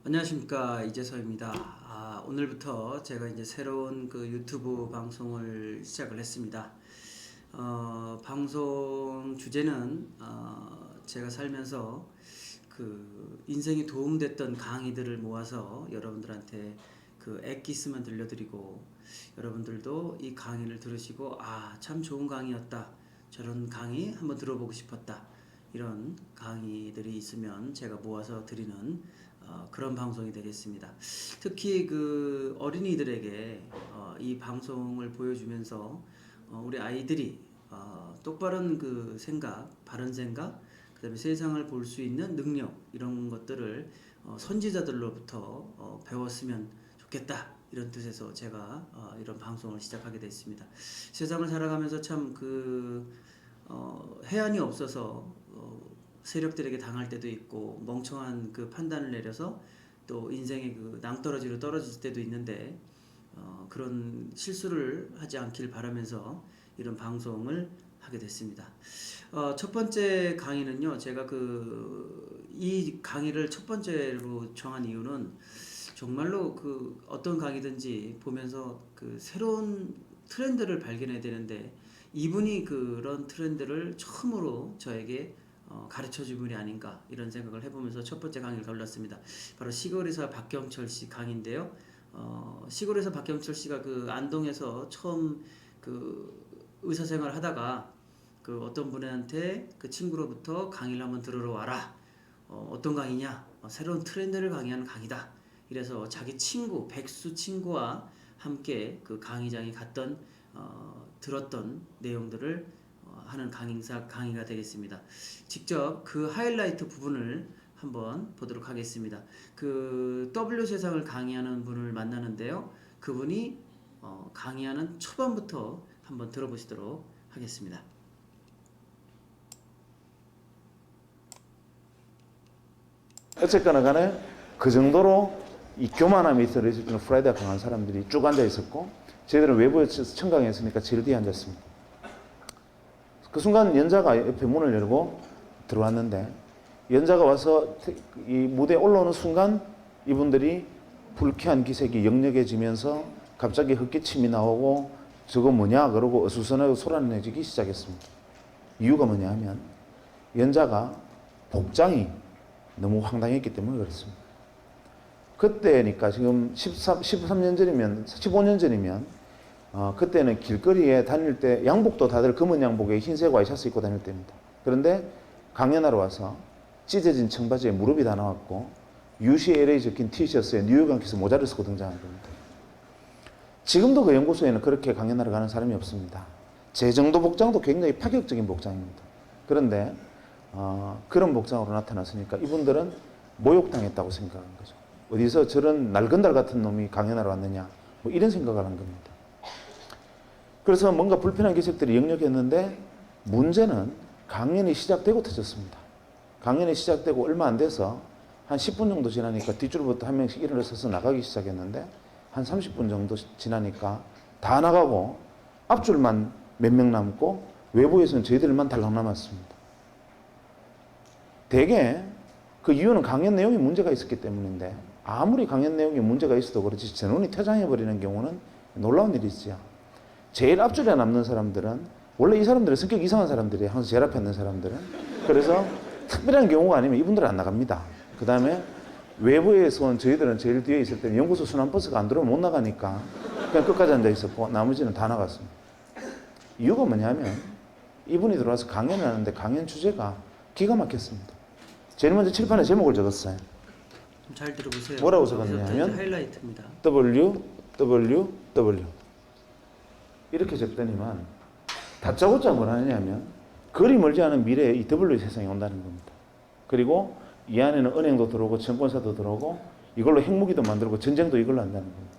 안녕하십니까, 이재서입니다. 오늘부터 제가 이제 새로운 그 유튜브 방송을 시작을 했습니다. 방송 주제는 제가 살면서 그 인생에 도움됐던 강의들을 모아서 여러분들한테 그 엑기스만 들려드리고, 여러분들도 이 강의를 들으시고 참 좋은 강의였다, 저런 강의 한번 들어보고 싶었다, 이런 강의들이 있으면 제가 모아서 드리는 그런 방송이 되겠습니다. 특히 그 어린이들에게 이 방송을 보여주면서 우리 아이들이 똑바른 그 생각, 바른 생각, 그다음에 세상을 볼 수 있는 능력, 이런 것들을 선지자들로부터 배웠으면 좋겠다, 이런 뜻에서 제가 이런 방송을 시작하게 됐습니다. 세상을 살아가면서 참 해안이 없어서 세력들에게 당할 때도 있고, 멍청한 그 판단을 내려서 또 인생의 그 낭떠러지로 떨어질 때도 있는데, 그런 실수를 하지 않길 바라면서 이런 방송을 하게 됐습니다. 첫 번째 강의는요, 제가 이 강의를 첫 번째로 정한 이유는, 정말로 그 어떤 강의든지 보면서 그 새로운 트렌드를 발견해야 되는데, 이분이 그런 트렌드를 처음으로 저에게 가르쳐준 분이 아닌가, 이런 생각을 해보면서 첫 번째 강의를 골랐습니다. 바로 시골에서 박경철 씨 강의인데요. 시골에서 박경철 씨가 그 안동에서 처음 그 의사생활을 하다가 그 어떤 분한테 그 친구로부터 강의를 한번 들으러 와라. 어떤 강의냐? 새로운 트렌드를 강의하는 강의다. 이래서 자기 친구, 백수 친구와 함께 그 강의장에 갔던, 들었던 내용들을 하는 강의가 되겠습니다. 직접 그 하이라이트 부분을 한번 보도록 하겠습니다. 그 W 세상을 강의하는 분을 만나는데요. 그분이 강의하는 초반부터 한번 들어보시도록 하겠습니다. 어쨌거나 간에 그 정도로 이 교만함이 있어 있을 때는 프라이드가 강한 사람들이 쭉 앉아 있었고, 저희들은 외부에서 청강에 있으니까 제일 뒤에 앉았습니다. 그 순간 연자가 옆에 문을 열고 들어왔는데, 연자가 와서 이 무대에 올라오는 순간 이분들이 불쾌한 기색이 역력해지면서 갑자기 헛기침이 나오고 저거 뭐냐 그러고 어수선하고 소란내지기 시작했습니다. 이유가 뭐냐 하면 연자가 복장이 너무 황당했기 때문에 그렇습니다. 그때니까 지금 13년 전이면, 15년 전이면, 그때는 길거리에 다닐 때 양복도 다들 검은 양복에 흰색 와이셔츠 입고 다닐 때입니다. 그런데 강연하러 와서 찢어진 청바지에 무릎이 다 나왔고 UCLA 적힌 티셔츠에 뉴욕 양키스 모자를 쓰고 등장한 겁니다. 지금도 그 연구소에는 그렇게 강연하러 가는 사람이 없습니다. 제 정도 복장도 굉장히 파격적인 복장입니다. 그런데 그런 복장으로 나타났으니까 이분들은 모욕당했다고 생각한 거죠. 어디서 저런 날건달 같은 놈이 강연하러 왔느냐, 뭐 이런 생각을 한 겁니다. 그래서 뭔가 불편한 기색들이 역력했는데, 문제는 강연이 시작되고 터졌습니다. 강연이 시작되고 얼마 안 돼서 한 10분 정도 지나니까 뒷줄부터 한 명씩 일어서서 나가기 시작했는데, 한 30분 정도 지나니까 다 나가고 앞줄만 몇 명 남고 외부에서는 저희들만 달랑 남았습니다. 대개 그 이유는 강연 내용에 문제가 있었기 때문인데, 아무리 강연 내용에 문제가 있어도 그렇지 전원이 퇴장해버리는 경우는 놀라운 일이지요. 제일 앞줄에 남는 사람들은, 원래 이 사람들은 성격이 이상한 사람들이에요. 항상 제일 앞에 있는 사람들은. 그래서 특별한 경우가 아니면 이분들은 안 나갑니다. 그 다음에 외부에서 온 저희들은 제일 뒤에 있을 때는 연구소 순환버스가 안 들어오면 못 나가니까 그냥 끝까지 앉아 있었고, 나머지는 다 나갔습니다. 이유가 뭐냐면 이분이 들어와서 강연을 하는데 강연 주제가 기가 막혔습니다. 제일 먼저 칠판에 제목을 적었어요. 잘 들어보세요. 뭐라고 적었냐면 하이라이트입니다. WWW 이렇게 적더니만 다짜고짜 뭘 하느냐면 거리 멀지 않은 미래에 이 W 세상이 온다는 겁니다. 그리고 이 안에는 은행도 들어오고 증권사도 들어오고 이걸로 핵무기도 만들고 전쟁도 이걸로 한다는 겁니다.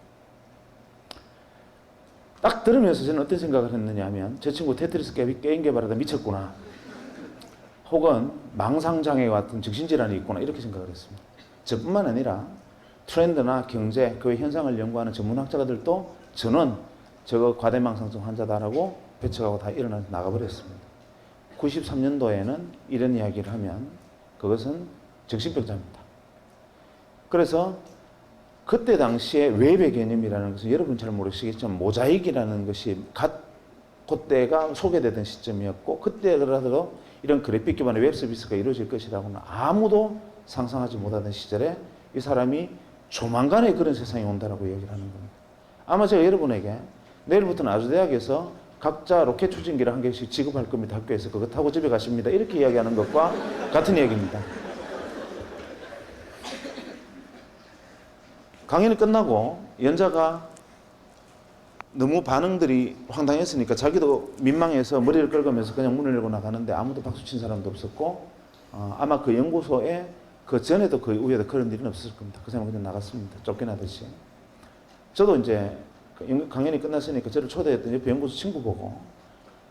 딱 들으면서 저는 어떤 생각을 했느냐 하면, 저 친구 테트리스 게임 개발하다 미쳤구나, 혹은 망상장애 같은 정신질환이 있구나, 이렇게 생각을 했습니다. 저뿐만 아니라 트렌드나 경제, 그 현상을 연구하는 전문학자들도 저는 저거 과대망상증 환자다라고 배척하고 다 일어나서 나가버렸습니다. 93년도에는 이런 이야기를 하면 그것은 정신병자입니다. 그래서 그때 당시에 웹의 개념이라는 것은 여러분 잘 모르시겠지만 모자익이라는 것이 그때가 소개되던 시점이었고, 그때라도 이런 그래픽 기반의 웹 서비스가 이루어질 것이라고는 아무도 상상하지 못하던 시절에 이 사람이 조만간에 그런 세상이 온다라고 얘기를 하는 겁니다. 아마 제가 여러분에게 내일부터는 아주대학에서 각자 로켓 추진기를 한 개씩 지급할 겁니다. 학교에서 그거 타고 집에 가십니다. 이렇게 이야기하는 것과 같은 얘기입니다. 강연이 끝나고 연자가 너무 반응들이 황당했으니까 자기도 민망해서 머리를 긁으면서 그냥 문을 열고 나가는데 아무도 박수 친 사람도 없었고, 아마 그 연구소에 그 전에도 그 위에도 그런 일은 없었을 겁니다. 그 사람은 그냥 나갔습니다. 쫓겨나듯이. 저도 이제 강연이 끝났으니까 저를 초대했던 옆에 연구소 친구 보고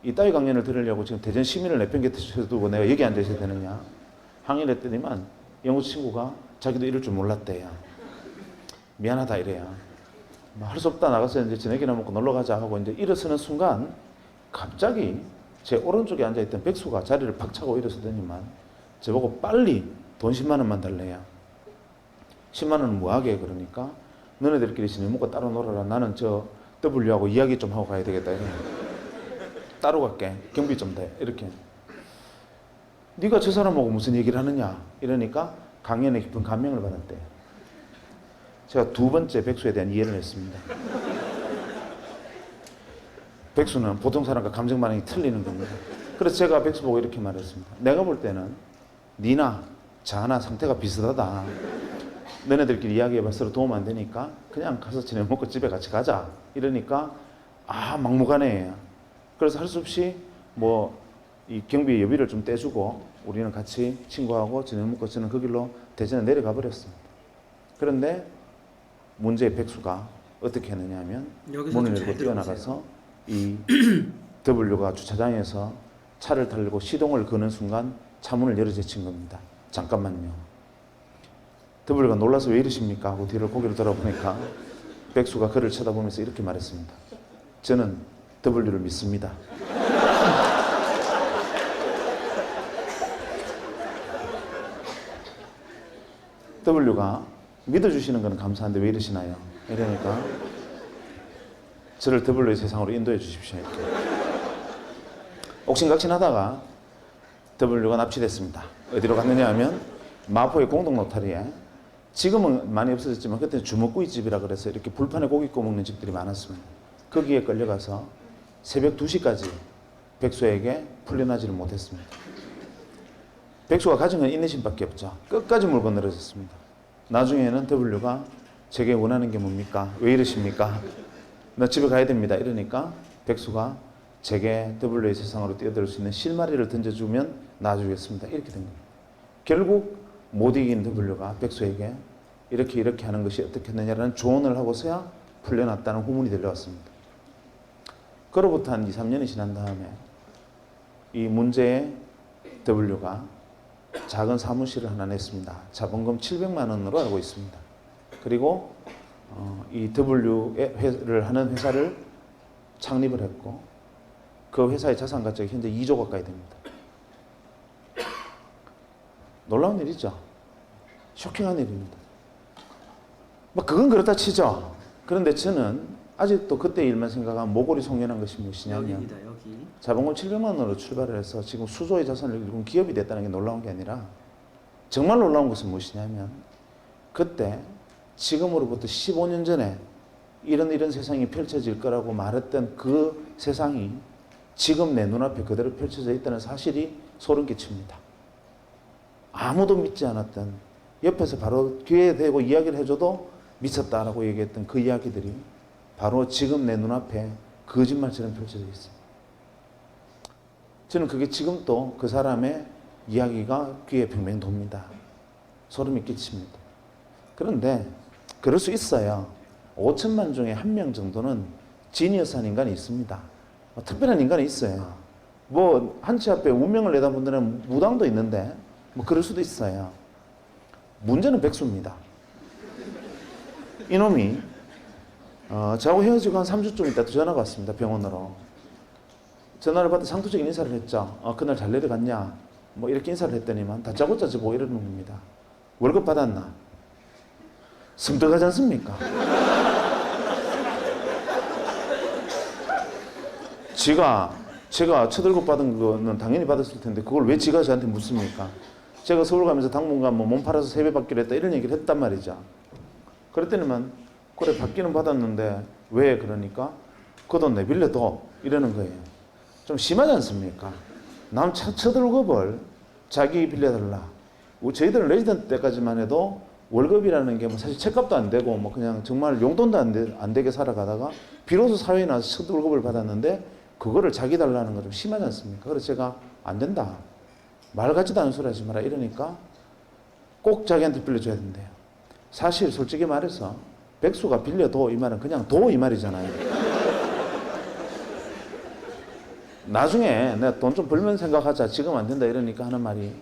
이따위 강연을 들으려고 지금 대전 시민을 내팽개쳐 두고 내가 여기 앉아 있어야 되느냐 항의를 했더니만 연구소 친구가 자기도 이럴 줄 몰랐대요. 미안하다 이래요. 할 수 없다 나가서 이제 저녁이나 먹고 놀러 가자 하고 이제 일어서는 순간 갑자기 제 오른쪽에 앉아있던 백수가 자리를 팍 차고 일어서더니만 저보고 빨리 돈 10만 원만 달래요. 10만 원은 뭐하게 그러니까 너네들끼리 저녁 먹고 따로 놀아라. 나는 저 W하고 이야기 좀 하고 가야 되겠다. 이러면 따로 갈게. 경비 좀 돼. 이렇게. 네가 저 사람하고 무슨 얘기를 하느냐 이러니까 강연에 깊은 감명을 받았대요. 제가 두 번째 백수에 대한 이해를 했습니다. 백수는 보통 사람과 감정 반응이 틀리는 겁니다. 그래서 제가 백수 보고 이렇게 말했습니다. 내가 볼 때는 니나 자나 상태가 비슷하다. 너네들끼리 이야기해봐 서로 도움 안 되니까 그냥 가서 저녁 먹고 집에 같이 가자. 이러니까 막무가내예요. 그래서 할 수 없이 이 경비 여비를 좀 떼주고 우리는 같이 친구하고 저녁 먹고 저는 그 길로 대전에 내려가 버렸습니다. 그런데 문제의 백수가 어떻게 했느냐 하면 문을 열고 뛰어나가서 이 W가 주차장에서 차를 달고 시동을 거는 순간 차문을 열어 제친 겁니다. 잠깐만요. W가 놀라서 왜 이러십니까? 하고 뒤를 고개를 돌아보니까 백수가 그를 쳐다보면서 이렇게 말했습니다. 저는 W를 믿습니다. W가 믿어주시는 건 감사한데 왜 이러시나요? 이러니까 저를 W의 세상으로 인도해 주십시오. 이렇게. 옥신각신하다가 W가 납치됐습니다. 어디로 갔느냐 하면 마포의 공동 노타리에 지금은 많이 없어졌지만 그때는 주먹구이집이라 그래서 이렇게 불판에 고기 구워 먹는 집들이 많았습니다. 거기에 끌려가서 새벽 2시까지 백수에게 풀려나지를 못했습니다. 백수가 가진 건 인내심밖에 없죠. 끝까지 물고 늘어졌습니다. 나중에는 W가 제게 원하는 게 뭡니까? 왜 이러십니까? 나 집에 가야 됩니다. 이러니까 백수가 제게 W의 세상으로 뛰어들 수 있는 실마리를 던져주면 놔주겠습니다. 이렇게 된 겁니다. 결국 못 이긴 W가 백수에게 이렇게 하는 것이 어떻겠느냐라는 조언을 하고서야 풀려났다는 후문이 들려왔습니다. 그로부터 한 2, 3년이 지난 다음에 이 문제의 W가 작은 사무실을 하나 냈습니다. 자본금 700만 원으로 알고 있습니다. 그리고 이 W를 하는 회사를 창립을 했고 그 회사의 자산 가치가 현재 2조 가까이 됩니다. 놀라운 일이죠. 쇼킹한 일입니다. 그건 그렇다 치죠. 그런데 저는 아직도 그때 일만 생각하면 모골이 송연한 것이 무엇이냐면 여기입니다. 여기. 자본금 700만 원으로 출발을 해서 지금 수조의 자산을 일군 기업이 됐다는 게 놀라운 게 아니라 정말 놀라운 것은 무엇이냐면 그때 지금으로부터 15년 전에 이런 세상이 펼쳐질 거라고 말했던 그 세상이 지금 내 눈앞에 그대로 펼쳐져 있다는 사실이 소름 끼칩니다. 아무도 믿지 않았던 옆에서 바로 귀에 대고 이야기를 해줘도 미쳤다라고 얘기했던 그 이야기들이 바로 지금 내 눈앞에 거짓말처럼 펼쳐져 있어요. 저는 그게 지금도 그 사람의 이야기가 귀에 뱅뱅 돕니다. 소름이 끼칩니다. 그런데 그럴 수 있어요. 5천만 중에 1명 정도는 지니어스한 인간이 있습니다. 특별한 인간이 있어요. 한치 앞에 운명을 내다본 데는 무당도 있는데 그럴 수도 있어요. 문제는 백수입니다. 이놈이 저하고 헤어지고 한 3주쯤 있다 전화가 왔습니다. 병원으로. 전화를 받아 상투적인 인사를 했죠. 그날 잘 내려갔냐? 이렇게 인사를 했더니만 다짜고짜 저보고 이러는 겁니다. 월급 받았나? 섬뜩하지 않습니까? 제가 처들고 받은 거는 당연히 받았을 텐데 그걸 왜 지가 저한테 묻습니까? 제가 서울 가면서 당분간 뭐 몸 팔아서 세배 받기로 했다 이런 얘기를 했단 말이죠. 그랬더니만 그래 받기는 받았는데 왜 그러니까 그 돈 내 빌려둬 이러는 거예요. 좀 심하지 않습니까? 남 처들고벌 자기 빌려달라. 저희들은 레지던트 때까지만 해도 월급이라는 게 뭐 사실 책값도 안 되고 뭐 그냥 정말 용돈도 안 되게 살아가다가 비로소 사회에 나와서 첫 월급을 받았는데 그거를 자기 달라는 거 좀 심하지 않습니까? 그래서 제가 안 된다. 말 같지도 않은 소리 하지 마라 이러니까 꼭 자기한테 빌려줘야 된대요. 사실 솔직히 말해서 백수가 빌려도 이 말은 그냥 도 이 말이잖아요. 나중에 내가 돈 좀 벌면 생각하자 지금 안 된다 이러니까 하는 말이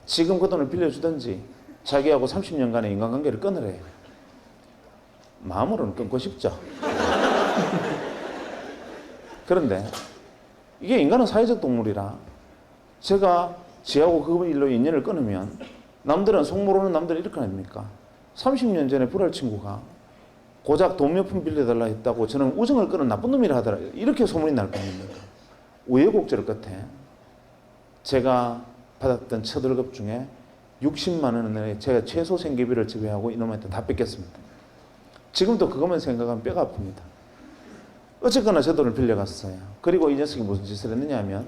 지금 그 돈을 빌려주든지 자기하고 30년간의 인간관계를 끊으래요. 마음으로는 끊고 싶죠. 그런데 이게 인간은 사회적 동물이라 제가 지하고 그 일로 인연을 끊으면 남들은 속 모르는 남들은 이렇게 합니까? 30년 전에 불알 친구가 고작 돈 몇 푼 빌려달라 했다고 저는 우정을 끊은 나쁜 놈이라 하더라 이렇게 소문이 날 거 아닙니까? 우여곡절 끝에 제가 받았던 첫 월급 중에 60만 원을 제가 최소 생계비를 지배하고 이놈한테 다 뺏겼습니다. 지금도 그것만 생각하면 뼈가 아픕니다. 어쨌거나 제 돈을 빌려갔어요. 그리고 이 녀석이 무슨 짓을 했느냐 하면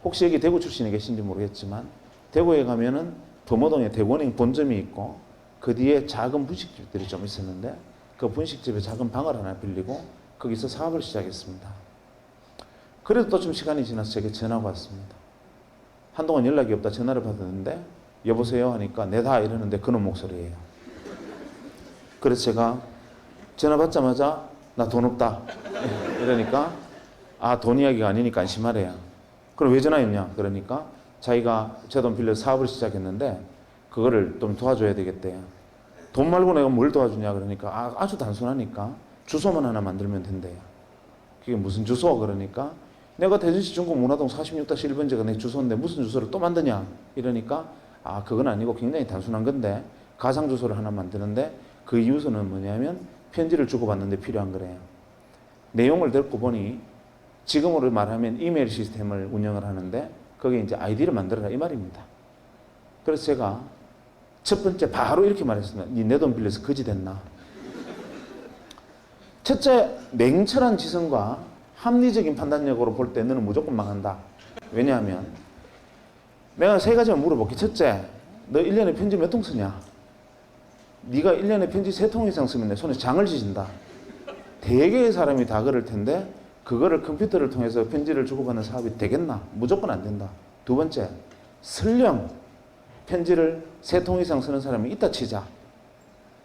혹시 여기 대구 출신에 계신지 모르겠지만 대구에 가면은 범어동에 대구은행 본점이 있고 그 뒤에 작은 분식집들이 좀 있었는데 그 분식집에 작은 방을 하나 빌리고 거기서 사업을 시작했습니다. 그래도 또 좀 시간이 지나서 제게 전화가 왔습니다. 한동안 연락이 없다 전화를 받았는데 여보세요 하니까 내다 이러는데 그놈 목소리예요. 그래서 제가 전화 받자마자 나 돈 없다 이러니까 아 돈 이야기가 아니니까 안심하래요. 그럼 왜 전화했냐 그러니까 자기가 제 돈 빌려 사업을 시작했는데 그거를 좀 도와줘야 되겠대요. 돈 말고 내가 뭘 도와주냐 그러니까 아주 단순하니까 주소만 하나 만들면 된대요. 그게 무슨 주소 그러니까 내가 대전시 중구 문화동 46-1번지가 내 주소인데 무슨 주소를 또 만드냐 이러니까 그건 아니고 굉장히 단순한 건데 가상 주소를 하나 만드는데 그 이유서는 뭐냐면 편지를 주고받는데 필요한 거래요. 내용을 듣고 보니 지금으로 말하면 이메일 시스템을 운영을 하는데 거기에 이제 아이디를 만들어라 이 말입니다. 그래서 제가 첫 번째 바로 이렇게 말했습니다. 니 내 돈 빌려서 거지 됐나? 첫째 냉철한 지성과 합리적인 판단력으로 볼 때 너는 무조건 망한다. 왜냐하면 내가 세 가지만 물어볼게. 첫째, 너 1년에 편지 몇 통 쓰냐? 네가 1년에 편지 3통 이상 쓰면 내 손에 장을 지진다. 대개의 사람이 다 그럴 텐데 그거를 컴퓨터를 통해서 편지를 주고받는 사업이 되겠나? 무조건 안 된다. 두 번째, 설령 편지를 3통 이상 쓰는 사람이 있다 치자.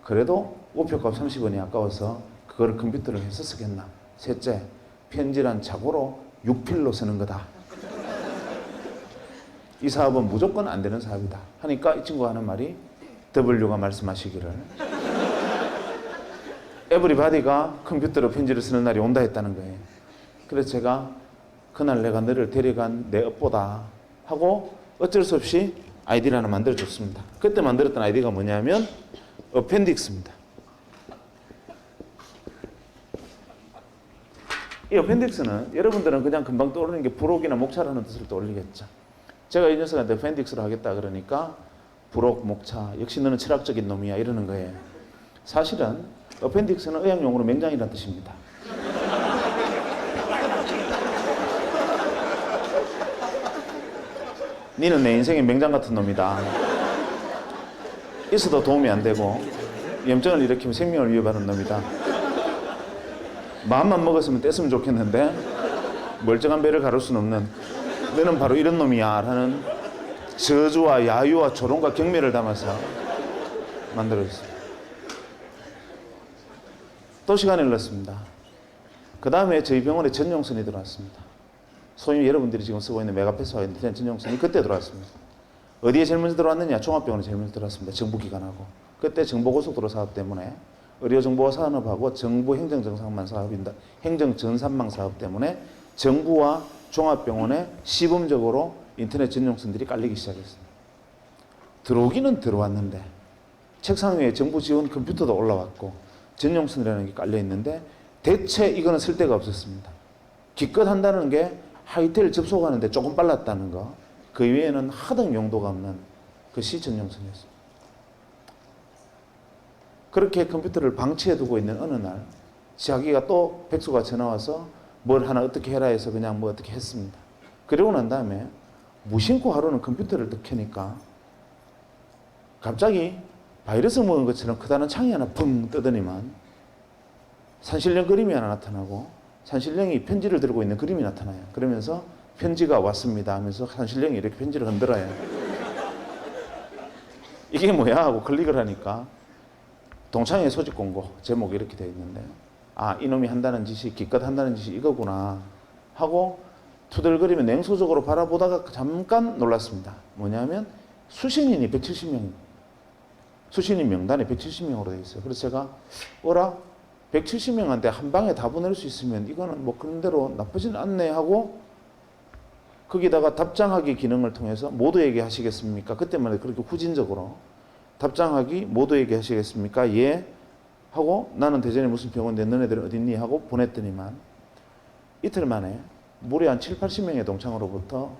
그래도 우표값 30원이 아까워서 그거를 컴퓨터를 해서 쓰겠나? 셋째, 편지란 자고로 6필로 쓰는 거다. 이 사업은 무조건 안 되는 사업이다. 하니까 이 친구가 하는 말이 W가 말씀하시기를 에브리바디가 컴퓨터로 편지를 쓰는 날이 온다 했다는 거예요. 그래서 제가 그날 내가 너를 데려간 내 업보다 하고 어쩔 수 없이 아이디를 하나 만들어줬습니다. 그때 만들었던 아이디가 뭐냐면 어펜딕스입니다. 이 어펜딕스는 여러분들은 그냥 금방 떠오르는 게 부록이나 목차라는 뜻을 떠올리겠죠. 제가 이 녀석한테 어펜딕스로 하겠다 그러니까 부록, 목차, 역시 너는 철학적인 놈이야 이러는 거예요. 사실은 어펜딕스는 의학용어로 맹장이라는 뜻입니다. 니는 내 인생의 맹장 같은 놈이다. 있어도 도움이 안 되고 염증을 일으키면 생명을 위협하는 놈이다. 마음만 먹었으면 뗐으면 좋겠는데 멀쩡한 배를 가를 수는 없는 너는 바로 이런 놈이야 라는 저주와 야유와 조롱과 경멸을 담아서 만들어졌습니다. 또 시간이 흘렀습니다. 그 다음에 저희 병원에 전용선이 들어왔습니다. 소위 여러분들이 지금 쓰고 있는 메가패스와 인터넷 전용선이 그때 들어왔습니다. 어디에 제일 먼저 들어왔느냐? 종합병원에 제일 먼저 들어왔습니다. 정부기관하고. 그때 정보고속도로 사업 때문에 의료정보화 산업하고 정부 행정전산망 사업인다. 행정전산망 사업 때문에 정부와 종합병원에 시범적으로 인터넷 전용선들이 깔리기 시작했습니다. 들어오기는 들어왔는데 책상 위에 정부 지원 컴퓨터도 올라왔고 전용선이라는 게 깔려 있는데 대체 이거는 쓸 데가 없었습니다. 기껏 한다는 게 하이텔 접속하는데 조금 빨랐다는 거. 그 외에는 하등 용도가 없는 것이 전용선이었습니다. 그렇게 컴퓨터를 방치해 두고 있는 어느 날 자기가 또 백수가 전화 와서 뭘 하나 어떻게 해라 해서 그냥 뭐 어떻게 했습니다. 그러고 난 다음에 무심코 하루는 컴퓨터를 딱 켜니까 갑자기 바이러스 먹은 것처럼 크다는 창이 하나 붕 뜨더니만 산신령 그림이 하나 나타나고 산신령이 편지를 들고 있는 그림이 나타나요. 그러면서 편지가 왔습니다 하면서 산신령이 이렇게 편지를 흔들어요. 이게 뭐야 하고 클릭을 하니까 동창회 소집 공고 제목이 이렇게 되어 있는데 아 이놈이 한다는 짓이 기껏 한다는 짓이 이거구나 하고 투덜거리며 냉소적으로 바라보다가 잠깐 놀랐습니다. 뭐냐면 수신인이 170명입니다. 수신인 명단에 170명으로 되어 있어요. 그래서 제가 어라 170명한테 한 방에 다 보낼 수 있으면 이거는 뭐 그런 대로 나쁘진 않네 하고 거기다가 답장하기 기능을 통해서 모두에게 하시겠습니까? 그때만 해도 그렇게 후진적으로 답장하기 모두에게 하시겠습니까? 예 하고 나는 대전에 무슨 병원인데 너네들은 어딨니? 하고 보냈더니만 이틀 만에 무려 한 7, 80명의 동창으로부터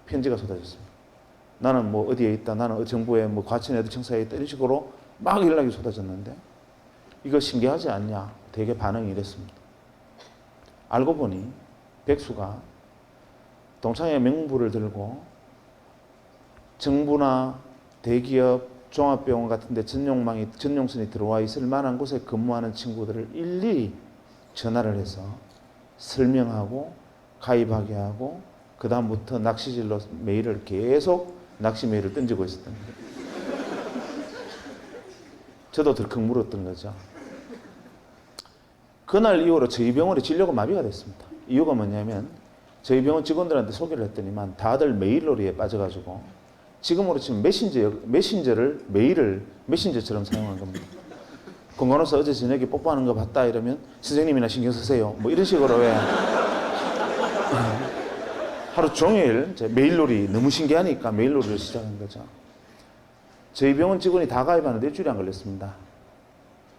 편지가 쏟아졌습니다. 나는 뭐 어디에 있다, 나는 정부의 뭐 과천에 어디 청사에 있다 이런 식으로 막 연락이 쏟아졌는데 이거 신기하지 않냐? 되게 반응이 이랬습니다. 알고 보니 백수가 동창회 명부를 들고 정부나 대기업, 종합병원 같은 데 전용선이 들어와 있을 만한 곳에 근무하는 친구들을 일일이 전화를 해서 설명하고 가입하게 하고 그 다음부터 낚시질로 메일을 계속 낚시 메일을 던지고 있었던 거예요. 저도 덜컥 물었던 거죠. 그날 이후로 저희 병원의 진료가 마비가 됐습니다. 이유가 뭐냐면 저희 병원 직원들한테 소개를 했더니만 다들 메일놀이에 빠져가지고 지금으로 치면 메신저를 메일을 메신저처럼 사용한 겁니다. 건강원서 어제 저녁에 뽀뽀하는 거 봤다 이러면 선생님이나 신경 쓰세요. 뭐 이런 식으로 왜 하루 종일 메일놀이 너무 신기하니까 메일놀이를 시작한 거죠. 저희 병원 직원이 다 가입하는데 일주일이 안 걸렸습니다.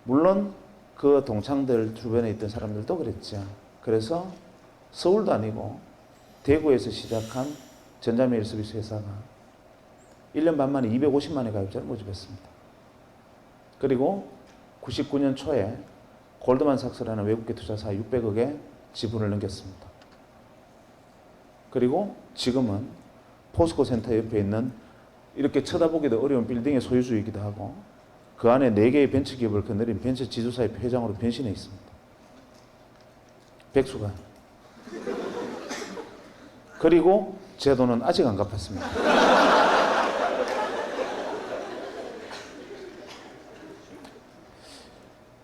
물론 그 동창들 주변에 있던 사람들도 그랬죠. 그래서 서울도 아니고 대구에서 시작한 전자메일 서비스 회사가 1년 반 만에 250만의 가입자를 모집했습니다. 그리고 99년 초에 골드만삭스라는 외국계 투자사 600억의 지분을 넘겼습니다. 그리고 지금은 포스코 센터 옆에 있는 이렇게 쳐다보기도 어려운 빌딩의 소유주이기도 하고 그 안에 4개의 벤처기업을 거느린 벤처 지주사의 회장으로 변신해 있습니다. 백수가. 그리고 제 돈은 아직 안 갚았습니다.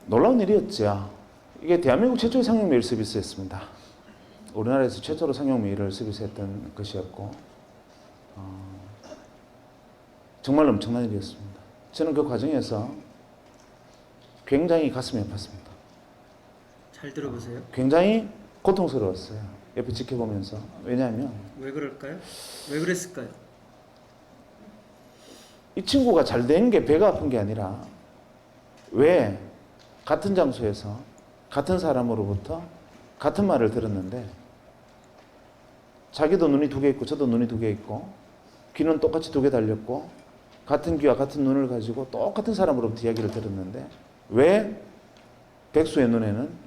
놀라운 일이었죠. 이게 대한민국 최초의 상용 메일 서비스였습니다. 우리나라에서 최초로 상용 메일을 서비스했던 것이었고 정말 엄청난 일이었습니다. 저는 그 과정에서 굉장히 가슴이 아팠습니다. 잘 들어보세요. 굉장히 고통스러웠어요. 옆에 지켜보면서. 왜냐하면 왜 그럴까요? 왜 그랬을까요? 이 친구가 잘 된 게 배가 아픈 게 아니라 왜 같은 장소에서 같은 사람으로부터 같은 말을 들었는데 자기도 눈이 2개 있고 저도 눈이 2개 있고 귀는 똑같이 2개 달렸고 같은 귀와 같은 눈을 가지고 똑같은 사람으로부터 이야기를 들었는데 왜 백수의 눈에는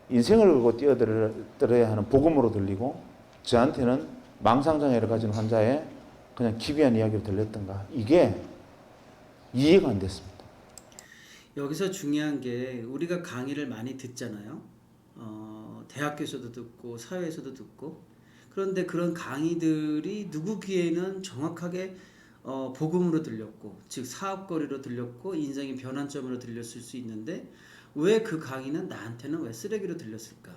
인생을 걸고 뛰어들어야 하는 복음으로 들리고 저한테는 망상장애를 가진 환자의 그냥 기괴한 이야기를 들렸던가. 이게 이해가 안 됐습니다. 여기서 중요한 게 우리가 강의를 많이 듣잖아요. 대학교에서도 듣고 사회에서도 듣고 그런데 그런 강의들이 누구 귀에는 정확하게 복음으로 들렸고 즉 사업거리로 들렸고 인생의 변환점으로 들렸을 수 있는데 왜 그 강의는 나한테는 왜 쓰레기로 들렸을까?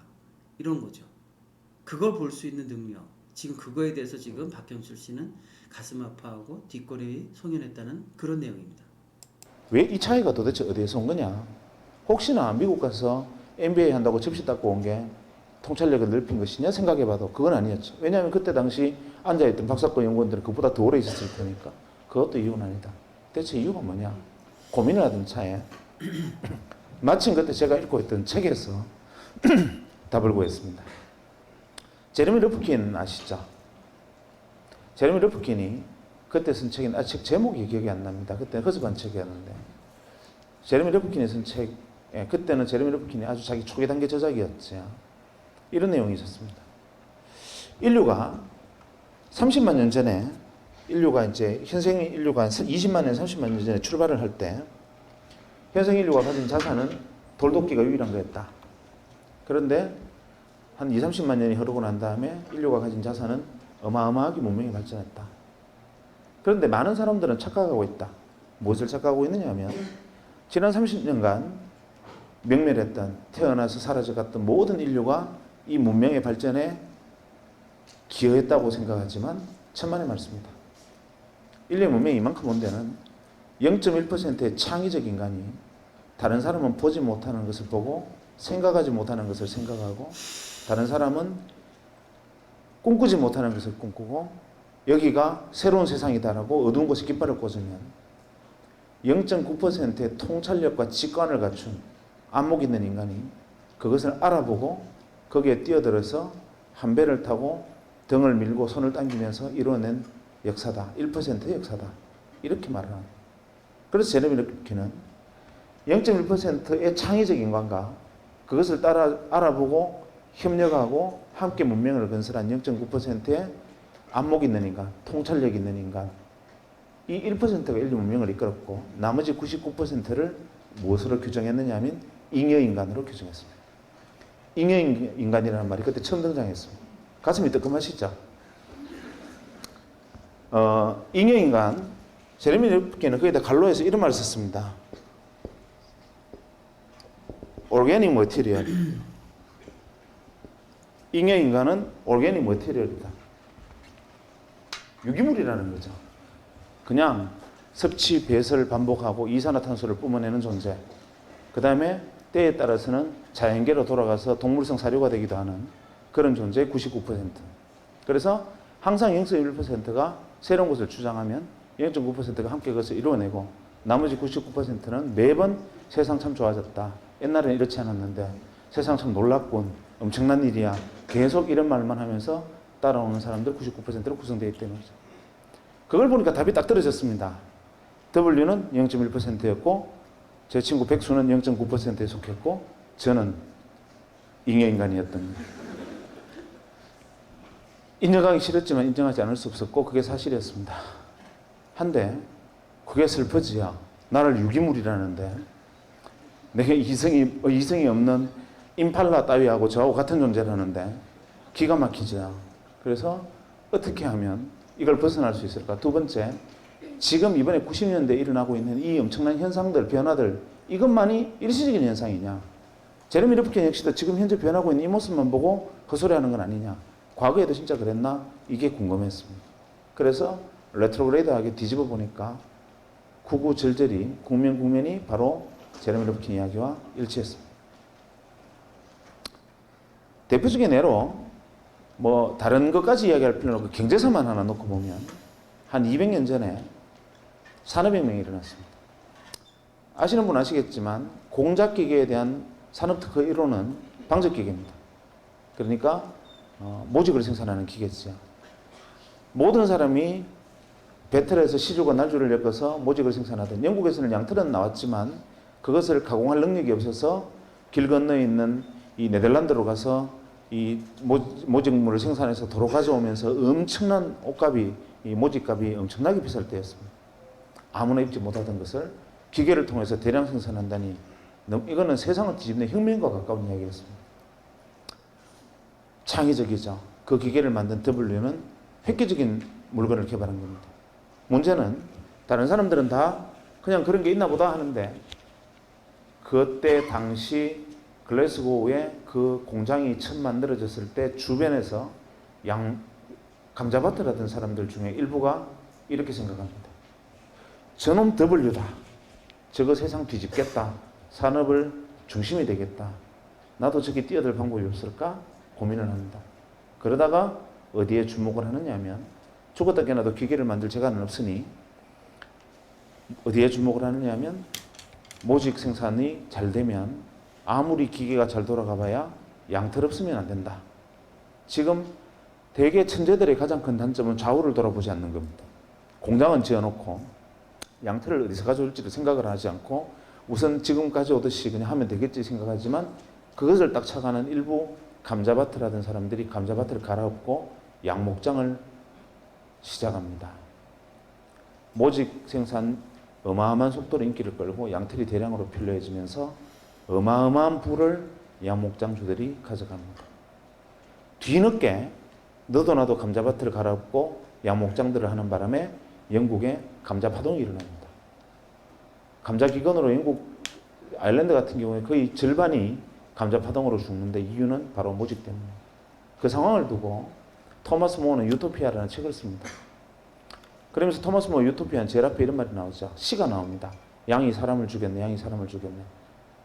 이런 거죠. 그걸 볼 수 있는 능력. 지금 그거에 대해서 지금 박경철 씨는 가슴 아파하고 뒷골이 송연했다는 그런 내용입니다. 왜 이 차이가 도대체 어디에서 온 거냐? 혹시나 미국 가서 MBA 한다고 접시 닦고 온 게 통찰력을 넓힌 것이냐 생각해봐도 그건 아니었죠. 왜냐하면 그때 당시 앉아있던 박사과 연구원들은 그보다 더 오래 있었을 테니까. 그것도 이유는 아니다. 대체 이유가 뭐냐? 고민을 하던 차에 마침 그때 제가 읽고 있던 책에서 답을 구했습니다. 제레미 르프킨 아시죠? 제레미 르프킨이 그때 쓴 책인 책 제목이 기억이 안 납니다. 그때 허접한 책이었는데 제레미 르프킨이 쓴 책, 그때는 제레미 르프킨이 아주 자기 초기 단계 저작이었죠. 이런 내용이 있었습니다. 인류가 30만 년 전에 현생 인류가 20만 년, 30만 년 전에 출발을 할 때 현생 인류가 가진 자산은 돌도끼가 유일한 거였다. 그런데 한 2, 30만 년이 흐르고 난 다음에 인류가 가진 자산은 어마어마하게 문명이 발전했다. 그런데 많은 사람들은 착각하고 있다. 무엇을 착각하고 있느냐 하면 지난 30년간 명멸했던, 태어나서 사라져갔던 모든 인류가 이 문명의 발전에 기여했다고 생각하지만 천만의 말씀이다. 인류의 문명이 이만큼 온 데는 0.1%의 창의적 인간이 다른 사람은 보지 못하는 것을 보고 생각하지 못하는 것을 생각하고 다른 사람은 꿈꾸지 못하는 것을 꿈꾸고 여기가 새로운 세상이다라고 어두운 곳에 깃발을 꽂으면 0.9%의 통찰력과 직관을 갖춘 안목 있는 인간이 그것을 알아보고 거기에 뛰어들어서 한 배를 타고 등을 밀고 손을 당기면서 이루어낸 역사다. 1%의 역사다. 이렇게 말을 합니다. 그래서 제레미 르프킨은 0.1%의 창의적 인간과 그것을 따라 알아보고 협력하고 함께 문명을 건설한 0.9%의 안목 있는 인간, 통찰력 있는 인간, 이 1%가 인류 문명을 이끌었고 나머지 99%를 무엇으로 규정했느냐 하면 잉여인간으로 규정했습니다. 잉여인간이라는 말이 그때 처음 등장했습니다. 가슴이 뜨끔하시죠? 잉여인간, 제레미 르프킨은 거기다 갈로에서 이런 말을 썼습니다. Organic material. 잉여인간은 organic material이다. 유기물이라는 거죠. 그냥 섭취, 배설 반복하고 이산화탄소를 뿜어내는 존재. 그 다음에 때에 따라서는 자연계로 돌아가서 동물성 사료가 되기도 하는 그런 존재의 99%. 그래서 항상 0.1%가 새로운 것을 주장하면 0.9%가 함께 그것을 이루어내고 나머지 99%는 매번 세상 참 좋아졌다. 옛날에는 이렇지 않았는데 세상 참 놀랍군. 엄청난 일이야. 계속 이런 말만 하면서 따라오는 사람들 99%로 구성되어 있기 때문이죠. 그걸 보니까 답이 딱 떨어졌습니다. W는 0.1%였고 제 친구 백수는 0.9%에 속했고 저는 잉여인간이었던 인정하기 싫었지만 인정하지 않을 수 없었고 그게 사실이었습니다. 한데 그게 슬퍼지야. 나를 유기물이라는데 내게 이성이 없는 임팔라 따위하고 저하고 같은 존재라는데 기가 막히죠. 그래서 어떻게 하면 이걸 벗어날 수 있을까? 두 번째, 지금 이번에 90년대에 일어나고 있는 이 엄청난 현상들, 변화들 이것만이 일시적인 현상이냐? 제레미 르프킨 역시도 지금 현재 변하고 있는 이 모습만 보고 헛소리하는 건 아니냐? 과거에도 진짜 그랬나? 이게 궁금했습니다. 그래서 레트로그레이드하게 뒤집어 보니까 구구절절이 국면이 바로 제레미 르프킨 이야기와 일치했습니다. 대표적인 예로 뭐 다른 것까지 이야기할 필요는 없고 경제사만 하나 놓고 보면 한 200년 전에 산업혁명이 일어났습니다. 아시는 분 아시겠지만 공작기계에 대한 산업특허 1호는 방적기계입니다. 그러니까 모직을 생산하는 기계죠. 모든 사람이 배틀에서 시줄과 날줄을 엮어서 모직을 생산하던 영국에서는 양틀은 나왔지만 그것을 가공할 능력이 없어서 길 건너에 있는 이 네덜란드로 가서 이 모직물을 생산해서 도로 가져오면서 엄청난 옷값이, 이 모직값이 엄청나게 비쌀 때였습니다. 아무나 입지 못하던 것을 기계를 통해서 대량 생산한다니 이거는 세상을 뒤집는 혁명과 가까운 이야기였습니다. 창의적이죠. 그 기계를 만든 W는 획기적인 물건을 개발한 겁니다. 문제는 다른 사람들은 다 그냥 그런 게 있나 보다 하는데 그때 당시 글래스고우에 그 공장이 처음 만들어졌을 때 주변에서 감자밭을 하던 사람들 중에 일부가 이렇게 생각합니다. 저놈 W다. 저거 세상 뒤집겠다. 산업을 중심이 되겠다. 나도 저기 뛰어들 방법이 없을까? 고민을 합니다. 그러다가 어디에 주목을 하느냐 하면 죽었다 깨나도 기계를 만들 재간은 없으니 어디에 주목을 하느냐 하면 모직 생산이 잘 되면 아무리 기계가 잘 돌아가 봐야 양털 없으면 안 된다. 지금 대개 천재들의 가장 큰 단점은 좌우를 돌아보지 않는 겁니다. 공장은 지어놓고 양털을 어디서 가져올지를 생각을 하지 않고 우선 지금 가져오듯이 그냥 하면 되겠지 생각하지만 그것을 딱 착안한 일부 감자밭을 하던 사람들이 감자밭을 갈아엎고 양목장을 시작합니다. 모직 생산 어마어마한 속도로 인기를 끌고 양털이 대량으로 필요해지면서 어마어마한 부를 양목장주들이 가져갑니다. 뒤늦게 너도 나도 감자밭을 갈아엎고 양목장들을 하는 바람에 영국에 감자 파동이 일어납니다. 감자 기근으로 영국 아일랜드 같은 경우에 거의 절반이 감자 파동으로 죽는데 이유는 바로 모직 때문에. 그 상황을 두고 토마스 모어는 유토피아라는 책을 씁니다. 그러면서 토마스 모어 유토피아는 제일 앞에 이런 말이 나오죠. 시가 나옵니다. 양이 사람을 죽였네, 양이 사람을 죽였네.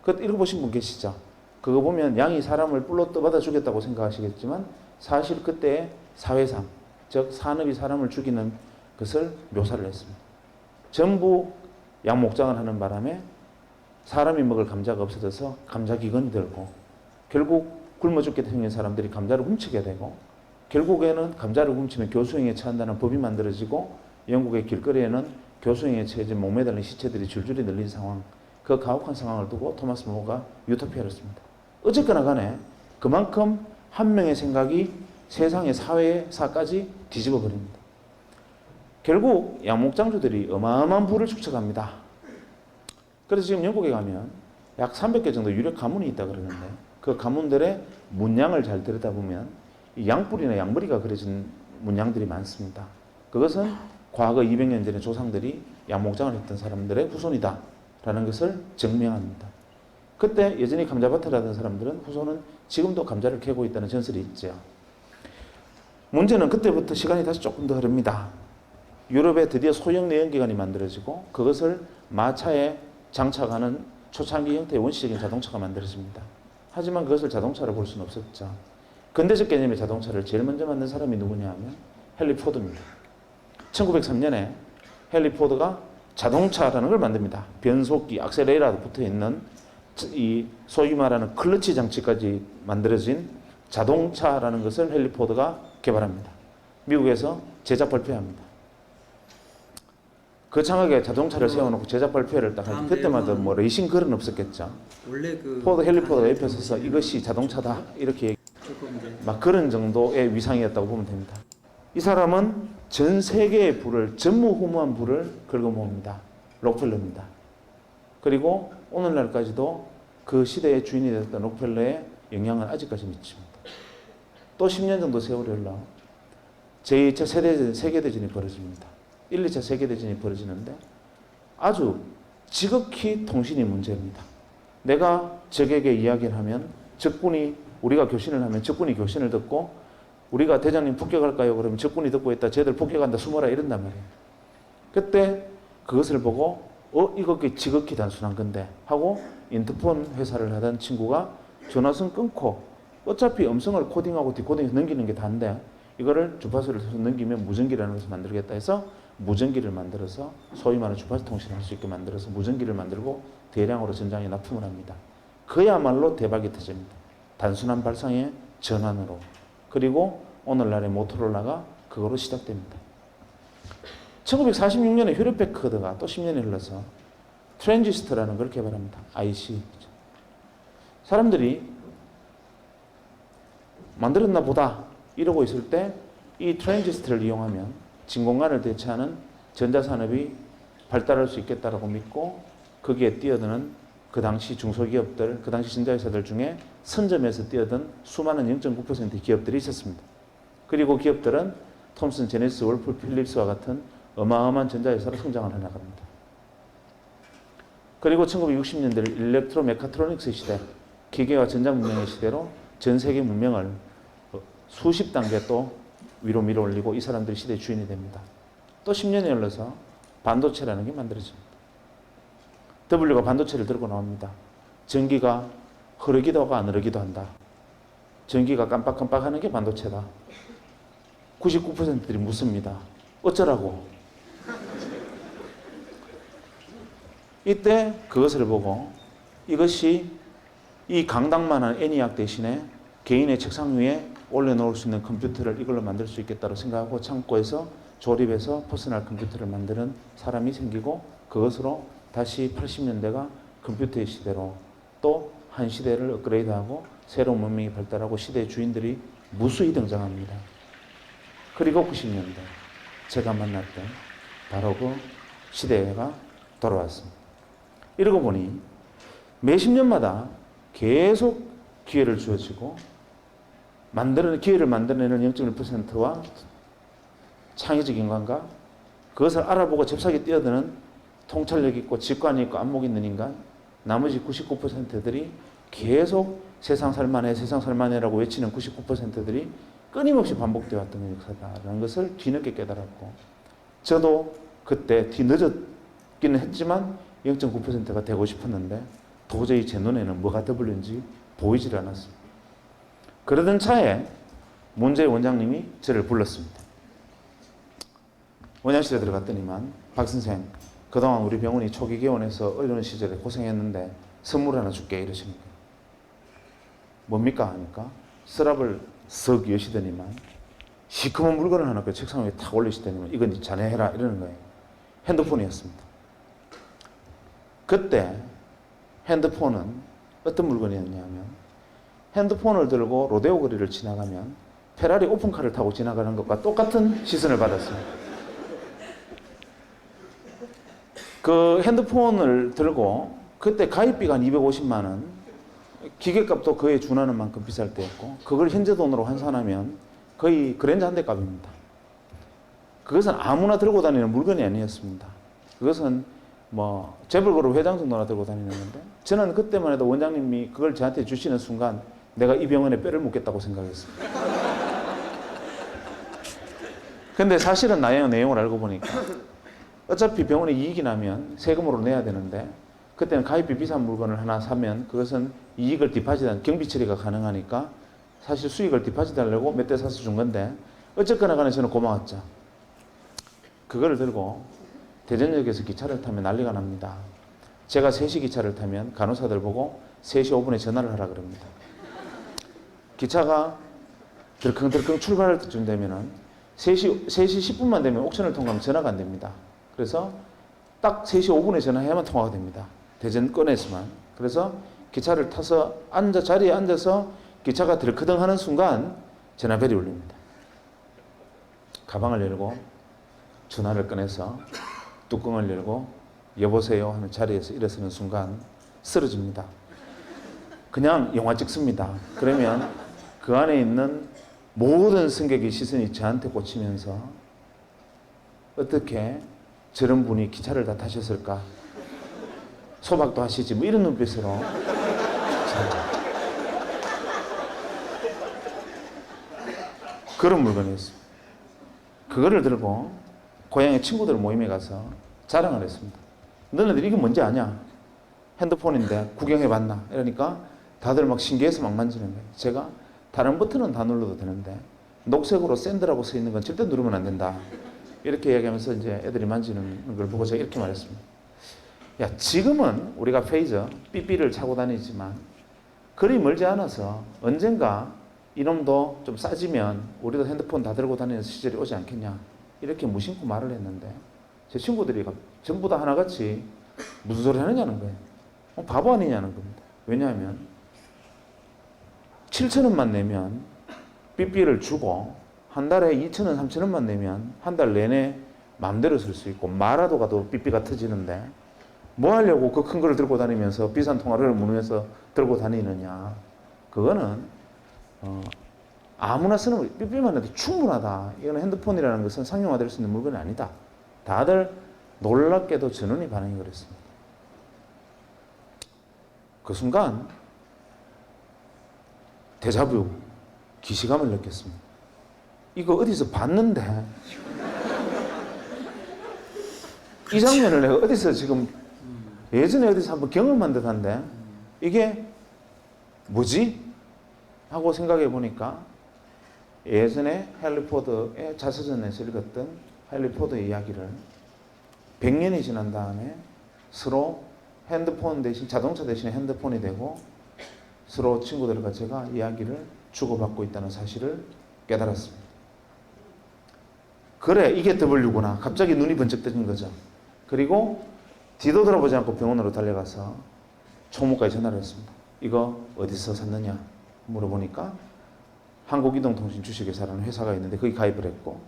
그거 읽어보신 분 계시죠? 그거 보면 양이 사람을 뿔로 떠받아 죽였다고 생각하시겠지만 사실 그때의 사회상, 즉 산업이 사람을 죽이는 것을 묘사를 했습니다. 전부 양목장을 하는 바람에 사람이 먹을 감자가 없어져서 감자 기근이 들고 결국 굶어 죽게 생긴 사람들이 감자를 훔치게 되고 결국에는 감자를 훔치면 교수형에 처한다는 법이 만들어지고 영국의 길거리에는 교수형에 처해진 목매달린 시체들이 줄줄이 늘린 상황, 그 가혹한 상황을 두고 토마스 모어가 유토피아를 씁니다. 어쨌거나 간에 그만큼 한 명의 생각이 세상의 사회사까지 뒤집어 버립니다. 결국 양목장주들이 어마어마한 부를 축적합니다. 그래서 지금 영국에 가면 약 300개 정도 유력 가문이 있다 그러는데 그 가문들의 문양을 잘 들여다보면 이 양뿔이나 양머리가 그려진 문양들이 많습니다. 그것은 과거 200년 전에 조상들이 양목장을 했던 사람들의 후손이다라는 것을 증명합니다. 그때 여전히 감자밭을 하던 사람들은 후손은 지금도 감자를 캐고 있다는 전설이 있죠. 문제는 그때부터 시간이 다시 조금 더 흐릅니다. 유럽에 드디어 소형 내연기관이 만들어지고 그것을 마차에 장착하는 초창기 형태의 원시적인 자동차가 만들어집니다. 하지만 그것을 자동차로 볼 수는 없었죠. 근대적 개념의 자동차를 제일 먼저 만든 사람이 누구냐 하면 헨리 포드입니다. 1903년에 헨리 포드가 자동차라는 걸 만듭니다. 변속기, 악셀레이터가 붙어있는 이 소위 말하는 클러치 장치까지 만들어진 자동차라는 것을 헨리 포드가 개발합니다. 미국에서 제작 발표합니다. 거창하게 자동차를 세워놓고 제작 발표를 딱 하죠. 그때마다 뭐 레이싱 걸은 없었겠죠. 원래 그 포드 헨리 포드가 옆에 서서 이것이 자동차다 이렇게 막 그런 정도의 위상이었다고 보면 됩니다. 이 사람은 전 세계의 부를 전무후무한 부를 긁어모읍니다. 록펠러입니다. 그리고 오늘날까지도 그 시대의 주인이 됐던 록펠러의 영향을 아직까지 미칩니다. 또 10년 정도 세월이 흘러 제2차 세계대전이 벌어집니다. 1, 2차 세계대전이 벌어지는데 아주 지극히 통신이 문제입니다. 내가 적에게 이야기를 하면 적군이 우리가 교신을 하면 적군이 교신을 듣고 우리가 대장님 폭격할까요? 그러면 적군이 듣고 있다. 쟤들 폭격한다. 숨어라. 이런단 말이에요. 그때 그것을 보고 이거 지극히 단순한 건데 하고 인터폰 회사를 하던 친구가 전화선 끊고 어차피 음성을 코딩하고 디코딩해서 넘기는 게 다인데 이거를 주파수를 넘기면 무전기라는 것을 만들겠다 해서 무전기를 만들어서 소위 말하는 주파수 통신을 할 수 있게 만들어서 무전기를 만들고 대량으로 전장에 납품을 합니다. 그야말로 대박이 터집니다. 단순한 발상의 전환으로. 그리고 오늘날의 모토로라가 그거로 시작됩니다. 1946년에 휴렛 패커드가 또 10년이 흘러서 트랜지스터라는 걸 개발합니다. IC. 사람들이 만들었나 보다 이러고 있을 때 이 트랜지스터를 이용하면 진공관을 대체하는 전자산업이 발달할 수 있겠다라고 믿고 거기에 뛰어드는 그 당시 중소기업들, 그 당시 전자회사들 중에 선점에서 뛰어든 수많은 0.9%의 기업들이 있었습니다. 그리고 기업들은 톰슨, 제네시스, 월풀, 필립스와 같은 어마어마한 전자회사로 성장을 해나갑니다. 그리고 1960년대 일렉트로 메카트로닉스 시대, 기계와 전자 문명의 시대로 전 세계 문명을 수십 단계 또 위로 밀어올리고 이 사람들이 시대의 주인이 됩니다. 또 10년이 흘러서 반도체라는 게 만들어집니다. W가 반도체를 들고 나옵니다. 전기가 흐르기도 하고 안 흐르기도 한다. 전기가 깜빡깜빡 하는 게 반도체다. 99%들이 묻습니다. 어쩌라고? 이때 그것을 보고 이것이 이 강당만한 애니악 대신에 개인의 책상 위에 올려놓을 수 있는 컴퓨터를 이걸로 만들 수 있겠다고 생각하고 창고에서 조립해서 퍼스널 컴퓨터를 만드는 사람이 생기고 그것으로 다시 80년대가 컴퓨터의 시대로 또 한 시대를 업그레이드하고 새로운 문명이 발달하고 시대의 주인들이 무수히 등장합니다. 그리고 90년대 제가 만났던 바로 그 시대가 돌아왔습니다. 이러고 보니 몇십 년마다 계속 기회를 주어지고 기회를 만들어내는 0.1%와 창의적 인간과 그것을 알아보고 잽싸게 뛰어드는 통찰력 있고 직관이 있고 안목 있는 인간 나머지 99%들이 계속 세상 살만해라고 외치는 99%들이 끊임없이 반복되어 왔던 역사다라는 것을 뒤늦게 깨달았고 저도 그때 뒤늦었기는 했지만 0.9%가 되고 싶었는데 도저히 제 눈에는 뭐가 더블인지 보이질 않았습니다. 그러던 차에 문제의 원장님이 저를 불렀습니다. 원장실에 들어갔더니만 박 선생 그동안 우리 병원이 초기 개원해서 어려운 시절에 고생했는데 선물 하나 줄게 이러시는 거예요. 뭡니까 하니까 서랍을 석 여시더니만 시커먼 물건을 하나 그 책상 위에 탁 올리시더니만 이건 자네 해라 이러는 거예요. 핸드폰이었습니다. 그때 핸드폰은 어떤 물건이었냐면 핸드폰을 들고 로데오 거리를 지나가면 페라리 오픈카를 타고 지나가는 것과 똑같은 시선을 받았습니다. 그 핸드폰을 들고 그때 가입비가 한 250만 원, 기계값도 그에 준하는 만큼 비쌀 때였고 그걸 현재 돈으로 환산하면 거의 그랜저 한 대 값입니다. 그것은 아무나 들고 다니는 물건이 아니었습니다. 그것은 뭐 재벌그룹 회장 정도나 들고 다니는 건데 저는 그때만 해도 원장님이 그걸 저한테 주시는 순간 내가 이 병원에 뼈를 묻겠다고 생각했습니다. 근데 사실은 내용을 알고 보니까 어차피 병원에 이익이 나면 세금으로 내야 되는데 그때는 가입비 비싼 물건을 하나 사면 그것은 이익을 디파짓한 경비 처리가 가능하니까 사실 수익을 디파짓하려고 몇 대 사서 준 건데 어쨌거나 간에 저는 고마웠죠. 그거를 들고 대전역에서 기차를 타면 난리가 납니다. 제가 3시 기차를 타면 간호사들 보고 3시 5분에 전화를 하라 그럽니다. 기차가 덜컹덜컹 출발할 때쯤 되면은 3시 10분만 되면 옥션을 통과하면 전화가 안 됩니다. 그래서 딱 3시 5분에 전화해야만 통화가 됩니다. 대전권에서만. 그래서 기차를 타서 자리에 앉아서 기차가 들크덩 하는 순간 전화벨이 울립니다. 가방을 열고 전화를 꺼내서 뚜껑을 열고 여보세요 하는 자리에서 일어서는 순간 쓰러집니다. 그냥 영화 찍습니다. 그러면 그 안에 있는 모든 승객의 시선이 저한테 꽂히면서 어떻게 저런 분이 기차를 다 타셨을까? 소박도 하시지 뭐 이런 눈빛으로 그런 물건이었습니다. 그거를 들고 고향의 친구들 모임에 가서 자랑을 했습니다. 너네들 이게 뭔지 아냐? 핸드폰인데 구경해봤나? 이러니까 다들 막 신기해서 막 만지는 거예요. 제가 다른 버튼은 다 눌러도 되는데 녹색으로 샌드라고 써 있는 건 절대 누르면 안 된다. 이렇게 얘기하면서 이제 애들이 만지는 걸 보고 제가 이렇게 말했습니다. 야, 지금은 우리가 페이저, 삐삐를 차고 다니지만 그리 멀지 않아서 언젠가 이놈도 좀 싸지면 우리도 핸드폰 다 들고 다니는 시절이 오지 않겠냐. 이렇게 무심코 말을 했는데 제 친구들이 전부 다 하나같이 무슨 소리 하느냐는 거예요. 바보 아니냐는 겁니다. 왜냐하면 7,000원만 내면 삐삐를 주고 한 달에 2,000원, 3,000원만 내면 한 달 내내 마음대로 쓸 수 있고 마라도 가도 삐삐가 터지는데 뭐 하려고 그 큰 거를 들고 다니면서 비싼 통화를 문으면서 들고 다니느냐. 그거는 아무나 쓰는 거 삐삐만 해도 충분하다. 이거는 핸드폰이라는 것은 상용화될 수 있는 물건이 아니다. 다들 놀랍게도 전원이 반응이 그랬습니다. 그 순간 데자뷰, 기시감을 느꼈습니다. 이거 어디서 봤는데 이 장면을 내가 어디서 지금 예전에 어디서 한번 경험한 듯한데 이게 뭐지? 하고 생각해 보니까 예전에 헨리 포드의 자서전에서 읽었던 헨리 포드의 이야기를 100년이 지난 다음에 서로 핸드폰 대신 자동차 대신에 핸드폰이 되고 서로 친구들과 제가 이야기를 주고받고 있다는 사실을 깨달았습니다. 그래, 이게 W구나. 갑자기 눈이 번쩍 뜨는 거죠. 그리고 뒤도 돌아보지 않고 병원으로 달려가서 총무과에 전화를 했습니다. 이거 어디서 샀느냐 물어보니까 한국이동통신 주식회사라는 회사가 있는데 거기 가입을 했고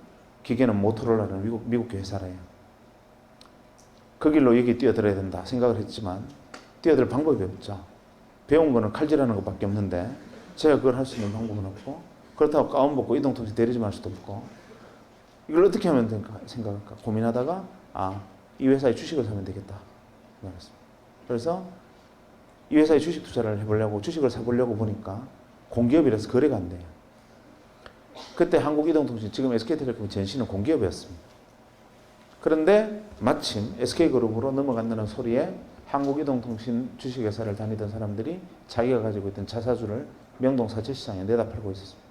기계는 모토로라는 미국계 회사래요. 그 길로 여기 뛰어들어야 된다 생각을 했지만 뛰어들 방법이 없죠. 배운 거는 칼질하는 것밖에 없는데 제가 그걸 할 수 있는 방법은 없고 그렇다고 가운 벗고 이동통신 대리점 할 수도 없고 이걸 어떻게 하면 될까 생각할까 고민하다가 이 회사의 주식을 사면 되겠다 말했습니다. 그래서 이 회사에 주식 투자를 해보려고 주식을 사보려고 보니까 공기업이라서 거래가 안 돼요. 그때 한국이동통신 지금 SK텔레콤 전신은 공기업이었습니다. 그런데 마침 SK그룹으로 넘어간다는 소리에 한국이동통신 주식회사를 다니던 사람들이 자기가 가지고 있던 자사주를 명동 사채시장에 내다 팔고 있었습니다.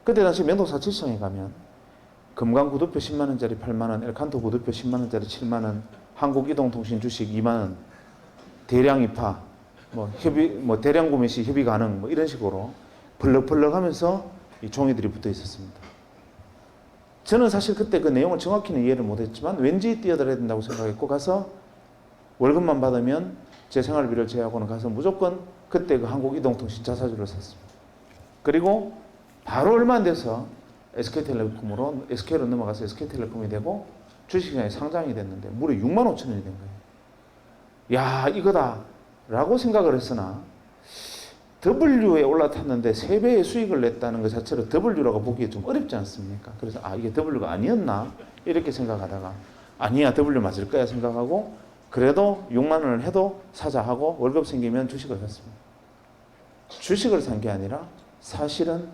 그때 당시 명동 사채시장에 가면 금강 구두표 10만원짜리 8만원, 엘칸토 구두표 10만원짜리 7만원, 한국이동통신 주식 2만원, 대량 입하, 대량 구매 시 협의 가능, 이런 식으로 벌럭벌럭 하면서 이 종이들이 붙어 있었습니다. 저는 사실 그때 그 내용을 정확히는 이해를 못했지만 왠지 뛰어들어야 된다고 생각했고 가서 월급만 받으면 제 생활비를 제외하고는 가서 무조건 그때 그 한국이동통신 자사주를 샀습니다. 그리고 바로 얼마 안 돼서 SK텔레콤으로 SK로 넘어가서 SK텔레콤이 되고 주식시장에 상장이 됐는데 무려 6만 5천 원이 된 거예요. 야, 이거다 라고 생각을 했으나 W에 올라탔는데 3배의 수익을 냈다는 것 자체로 W라고 보기에 좀 어렵지 않습니까? 그래서 이게 W가 아니었나? 이렇게 생각하다가 아니야, W 맞을 거야 생각하고 그래도 6만 원을 해도 사자 하고 월급 생기면 주식을 샀습니다. 주식을 산 게 아니라 사실은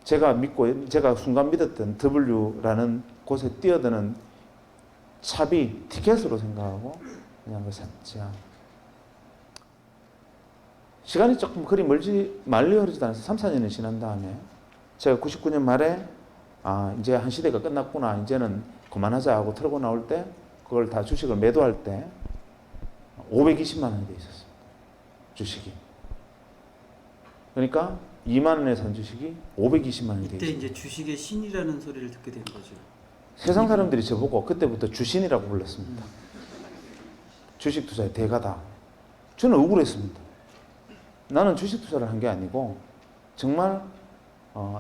제가 순간 믿었던 W라는 곳에 뛰어드는 차비, 티켓으로 생각하고 그냥 그걸 샀죠. 시간이 조금 그리 멀리 흐르지도 않아서 3, 4년이 지난 다음에 제가 99년 말에 이제 한 시대가 끝났구나. 이제는 그만하자 하고 털고 나올 때 그걸 다 주식을 매도할 때 520만 원이 돼 있었습니다. 주식이. 그러니까 2만 원에 산 주식이 520만 원이 돼 있습니다. 이때 이제 주식의 신이라는 소리를 듣게 된 거죠. 세상 사람들이 저보고 그때부터 주신이라고 불렀습니다. 주식 투자의 대가다. 저는 억울했습니다. 나는 주식 투자를 한 게 아니고 정말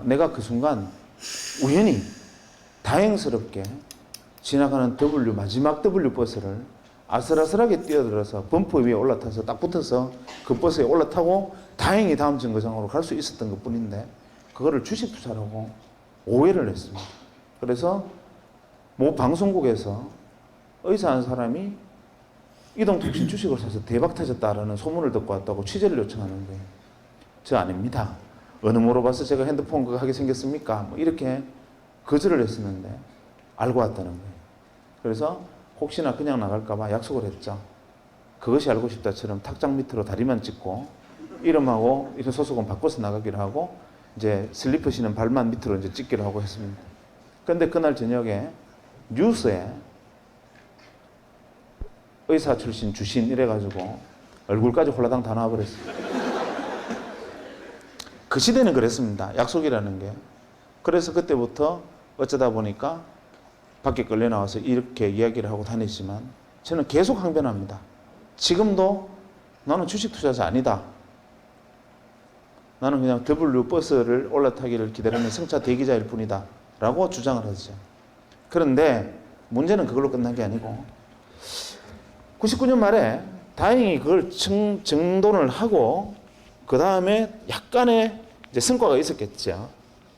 내가 그 순간 우연히 다행스럽게 지나가는 마지막 W 버스를 아슬아슬하게 뛰어들어서 범퍼 위에 올라타서 딱 붙어서 그 버스에 올라타고 다행히 다음 정거장으로 갈 수 있었던 것 뿐인데 그거를 주식 투자라고 오해를 했습니다. 그래서 모 방송국에서 의사 한 사람이 이동통신 주식을 사서 대박 터졌다라는 소문을 듣고 왔다고 취재를 요청하는 거예요. 저 아닙니다. 어느 물어봐서 제가 핸드폰 그거 하게 생겼습니까? 이렇게 거절을 했었는데 알고 왔다는 거예요. 그래서 혹시나 그냥 나갈까봐 약속을 했죠. 그것이 알고 싶다처럼 탁장 밑으로 다리만 찍고 이름하고 이런 소속은 바꿔서 나가기로 하고 이제 슬리퍼 신은 발만 밑으로 이제 찍기로 하고 했습니다. 그런데 그날 저녁에 뉴스에 의사 출신 주신 이래가지고 얼굴까지 홀라당 다 나와버렸어요. 그 시대는 그랬습니다. 약속이라는 게. 그래서 그때부터 어쩌다 보니까 밖에 끌려 나와서 이렇게 이야기를 하고 다니지만 저는 계속 항변합니다. 지금도 나는 주식 투자자 아니다. 나는 그냥 W 버스를 올라타기를 기다리는 승차 대기자일 뿐이다. 라고 주장을 하죠. 그런데 문제는 그걸로 끝난 게 아니고 99년 말에 다행히 그걸 정돈을 하고 그 다음에 약간의 이제 성과가 있었겠죠.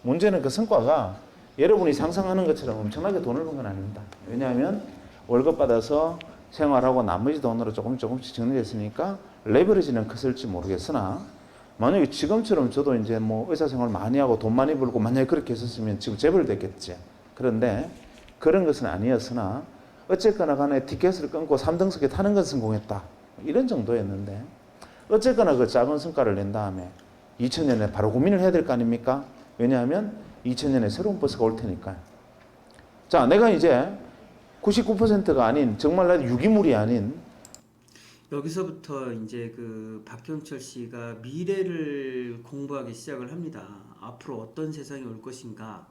문제는 그 성과가 여러분이 상상하는 것처럼 엄청나게 돈을 번 건 아닙니다. 왜냐하면 월급 받아서 생활하고 나머지 돈으로 조금씩 정리했으니까 레버리지는 컸을지 모르겠으나 만약에 지금처럼 저도 이제 의사 생활 많이 하고 돈 많이 벌고 만약에 그렇게 했었으면 지금 재벌 됐겠지. 그런데 그런 것은 아니었으나 어쨌거나 간에 티켓을 끊고 3등석에 타는 건 성공했다. 이런 정도였는데 어쨌거나 그 작은 성과를 낸 다음에 2000년에 바로 고민을 해야 될 거 아닙니까? 왜냐하면 2000년에 새로운 버스가 올 테니까요. 자, 내가 이제 99%가 아닌 정말 유기물이 아닌 여기서부터 이제 그 박형철 씨가 미래를 공부하기 시작을 합니다. 앞으로 어떤 세상이 올 것인가.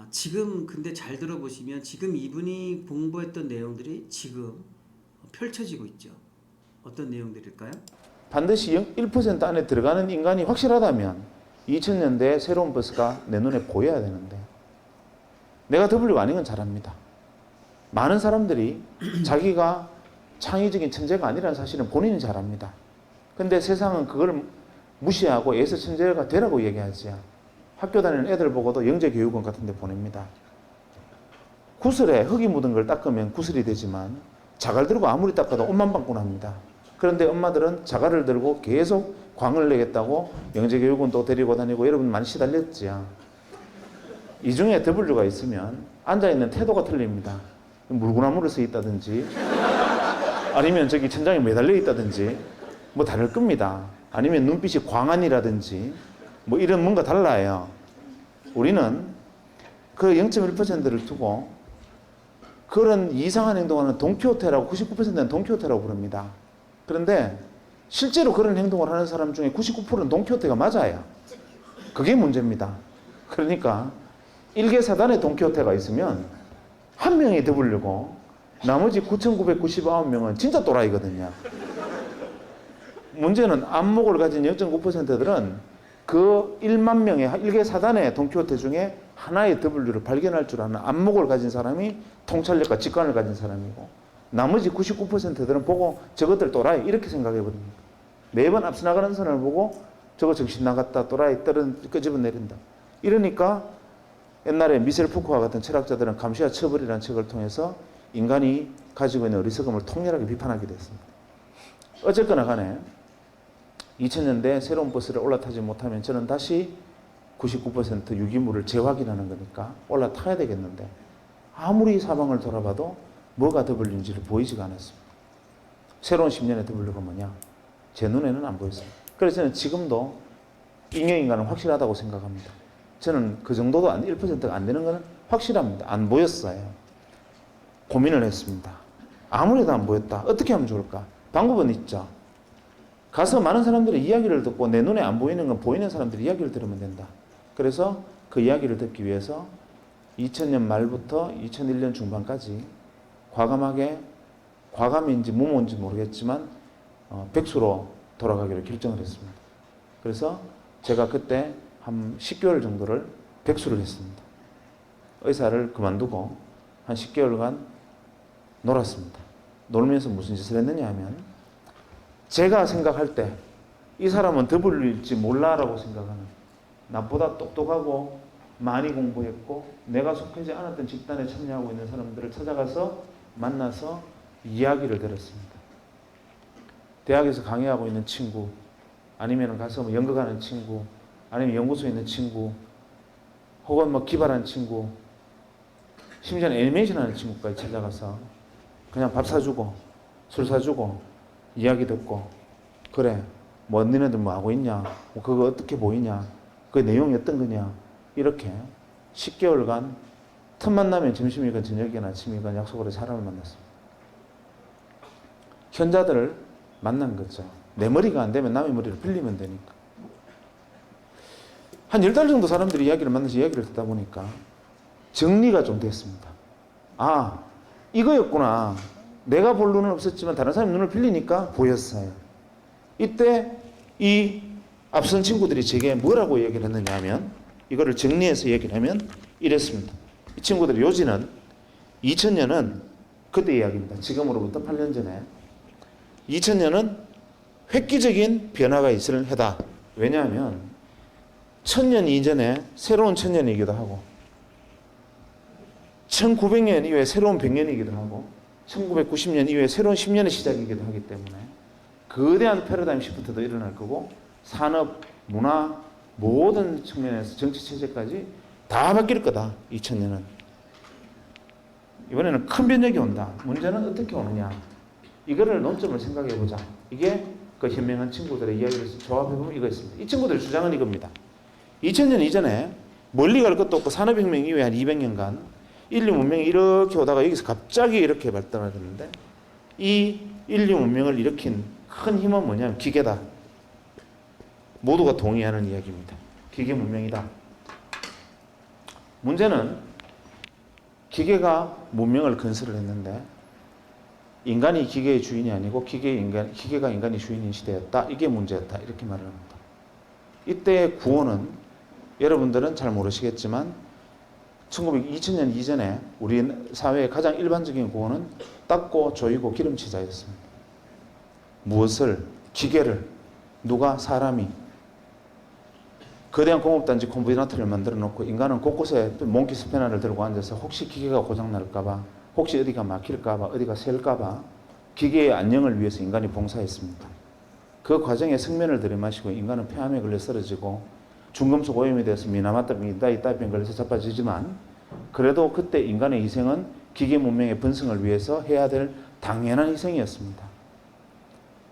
지금 근데 잘 들어보시면 지금 이분이 공부했던 내용들이 지금 펼쳐지고 있죠. 어떤 내용들일까요? 반드시 1% 안에 들어가는 인간이 확실하다면 2000년대에 새로운 버스가 내 눈에 보여야 되는데 내가 W가 아닌 건 잘 압니다. 많은 사람들이 자기가 창의적인 천재가 아니라는 사실은 본인이 잘 압니다. 근데 세상은 그걸 무시하고 애서 천재가 되라고 얘기하지. 학교 다니는 애들 보고도 영재교육원 같은 데 보냅니다. 구슬에 흙이 묻은 걸 닦으면 구슬이 되지만 자갈 들고 아무리 닦아도 옷만 방꾼합니다. 그런데 엄마들은 자갈을 들고 계속 광을 내겠다고 영재교육원 또 데리고 다니고 여러분 많이 시달렸지요. 이 중에 W가 있으면 앉아있는 태도가 틀립니다. 물구나무를 서 있다든지 아니면 저기 천장에 매달려 있다든지 뭐 다를 겁니다. 아니면 눈빛이 광안이라든지 뭐 이런 뭔가 달라요. 우리는 그 0.1%를 두고 그런 이상한 행동하는 돈키호테라고 99%는 돈키호테라고 부릅니다. 그런데 실제로 그런 행동을 하는 사람 중에 99%는 돈키호테가 맞아요. 그게 문제입니다. 그러니까 일개사단에 돈키호테가 있으면 한 명이 W고 나머지 9,999명은 진짜 또라이거든요. 문제는 안목을 가진 0.9%들은 그 1만 명의 일개사단의 돈키호테 중에 하나의 W를 발견할 줄 아는 안목을 가진 사람이 통찰력과 직관을 가진 사람이고 나머지 99%들은 보고 저것들 또라이 이렇게 생각해 버립니다. 매번 앞서 나가는 사람을 보고 저거 정신 나갔다 또라이 끄집어 내린다. 이러니까 옛날에 미셀 푸코와 같은 철학자들은 감시와 처벌이라는 책을 통해서 인간이 가지고 있는 어리석음을 통렬하게 비판하게 됐습니다. 어쨌거나 간에 2000년대 새로운 버스를 올라타지 못하면 저는 다시 99% 유기물을 재확인하는 거니까 올라타야 되겠는데 아무리 사방을 돌아봐도 뭐가 W인지를 보이지가 않았습니다. 새로운 10년의 W가 뭐냐? 제 눈에는 안 보였습니다. 그래서 저는 지금도 인형인간은 확실하다고 생각합니다. 저는 그 정도도 1%가 안 되는 것은 확실합니다. 안 보였어요. 고민을 했습니다. 아무래도 안 보였다. 어떻게 하면 좋을까? 방법은 있죠. 가서 많은 사람들의 이야기를 듣고 내 눈에 안 보이는 건 보이는 사람들의 이야기를 들으면 된다. 그래서 그 이야기를 듣기 위해서 2000년 말부터 2001년 중반까지 과감인지 무모인지 모르겠지만 백수로 돌아가기로 결정을 했습니다. 그래서 제가 그때 한 10개월 정도를 백수를 했습니다. 의사를 그만두고 한 10개월간 놀았습니다. 놀면서 무슨 짓을 했느냐 하면 제가 생각할 때 이 사람은 W일지 몰라라고 생각하는 나보다 똑똑하고 많이 공부했고 내가 속하지 않았던 집단에 참여하고 있는 사람들을 찾아가서 만나서 이야기를 들었습니다. 대학에서 강의하고 있는 친구 아니면 가서 뭐 연극하는 친구 아니면 연구소에 있는 친구 혹은 뭐 기발한 친구 심지어는 애니메이션 하는 친구까지 찾아가서 그냥 밥 사주고 술 사주고 이야기 듣고 그래 뭐 너네들 뭐 하고 있냐 뭐 그거 어떻게 보이냐 그 내용이 어떤 거냐 이렇게 10개월간 틈만 나면 점심이건 저녁이건 아침이건 약속으로 사람을 만났습니다. 현자들을 만난 거죠. 내 머리가 안 되면 남의 머리를 빌리면 되니까. 한 10달 정도 사람들이 이야기를 만나서 이야기를 듣다 보니까 정리가 좀 됐습니다. 아, 이거였구나. 내가 볼 눈은 없었지만 다른 사람의 눈을 빌리니까 보였어요. 이때 이 앞선 친구들이 제게 뭐라고 얘기를 했느냐 하면 이거를 정리해서 얘기를 하면 이랬습니다. 이 친구들의 요지는 2000년은 그때 이야기입니다. 지금으로부터 8년 전에 2000년은 획기적인 변화가 있을 해다. 왜냐하면 1000년 이전에 새로운 1000년이기도 하고 1900년 이후에 새로운 100년이기도 하고 1990년 이후에 새로운 10년의 시작이기도 하기 때문에 거대한 패러다임 시프트도 일어날 거고 산업, 문화, 모든 측면에서 정치 체제까지 다 바뀔 거다. 2000년은. 이번에는 큰 변혁이 온다. 문제는 어떻게 오느냐. 이거를 논점을 생각해 보자. 이게 그 현명한 친구들의 이야기를 조합해 보면 이거 있습니다. 이 친구들의 주장은 이겁니다. 2000년 이전에 멀리 갈 것도 없고 산업혁명 이후에 한 200년간 인류 문명이 이렇게 오다가 여기서 갑자기 이렇게 발달하는데 이 인류 문명을 일으킨 큰 힘은 뭐냐면 기계다. 모두가 동의하는 이야기입니다. 기계 문명이다. 문제는 기계가 문명을 건설을 했는데 인간이 기계의 주인이 아니고 기계가 인간의 주인인 시대였다. 이게 문제였다. 이렇게 말을 합니다. 이때의 구호는 여러분들은 잘 모르시겠지만 2000년 이전에 우리 사회의 가장 일반적인 구호는 닦고 조이고 기름치자였습니다. 무엇을? 기계를. 누가? 사람이. 거대한 공업단지 콤비나트를 만들어 놓고 인간은 곳곳에 몽키 스패너를 들고 앉아서 혹시 기계가 고장날까봐, 혹시 어디가 막힐까봐, 어디가 셀까봐 기계의 안녕을 위해서 인간이 봉사했습니다. 그 과정에 생면을 들이마시고 인간은 폐암에 걸려 쓰러지고 중금속 오염이 되어서 미나마타 미다이따병 걸려서 자빠지지만 그래도 그때 인간의 희생은 기계 문명의 번성을 위해서 해야 될 당연한 희생이었습니다.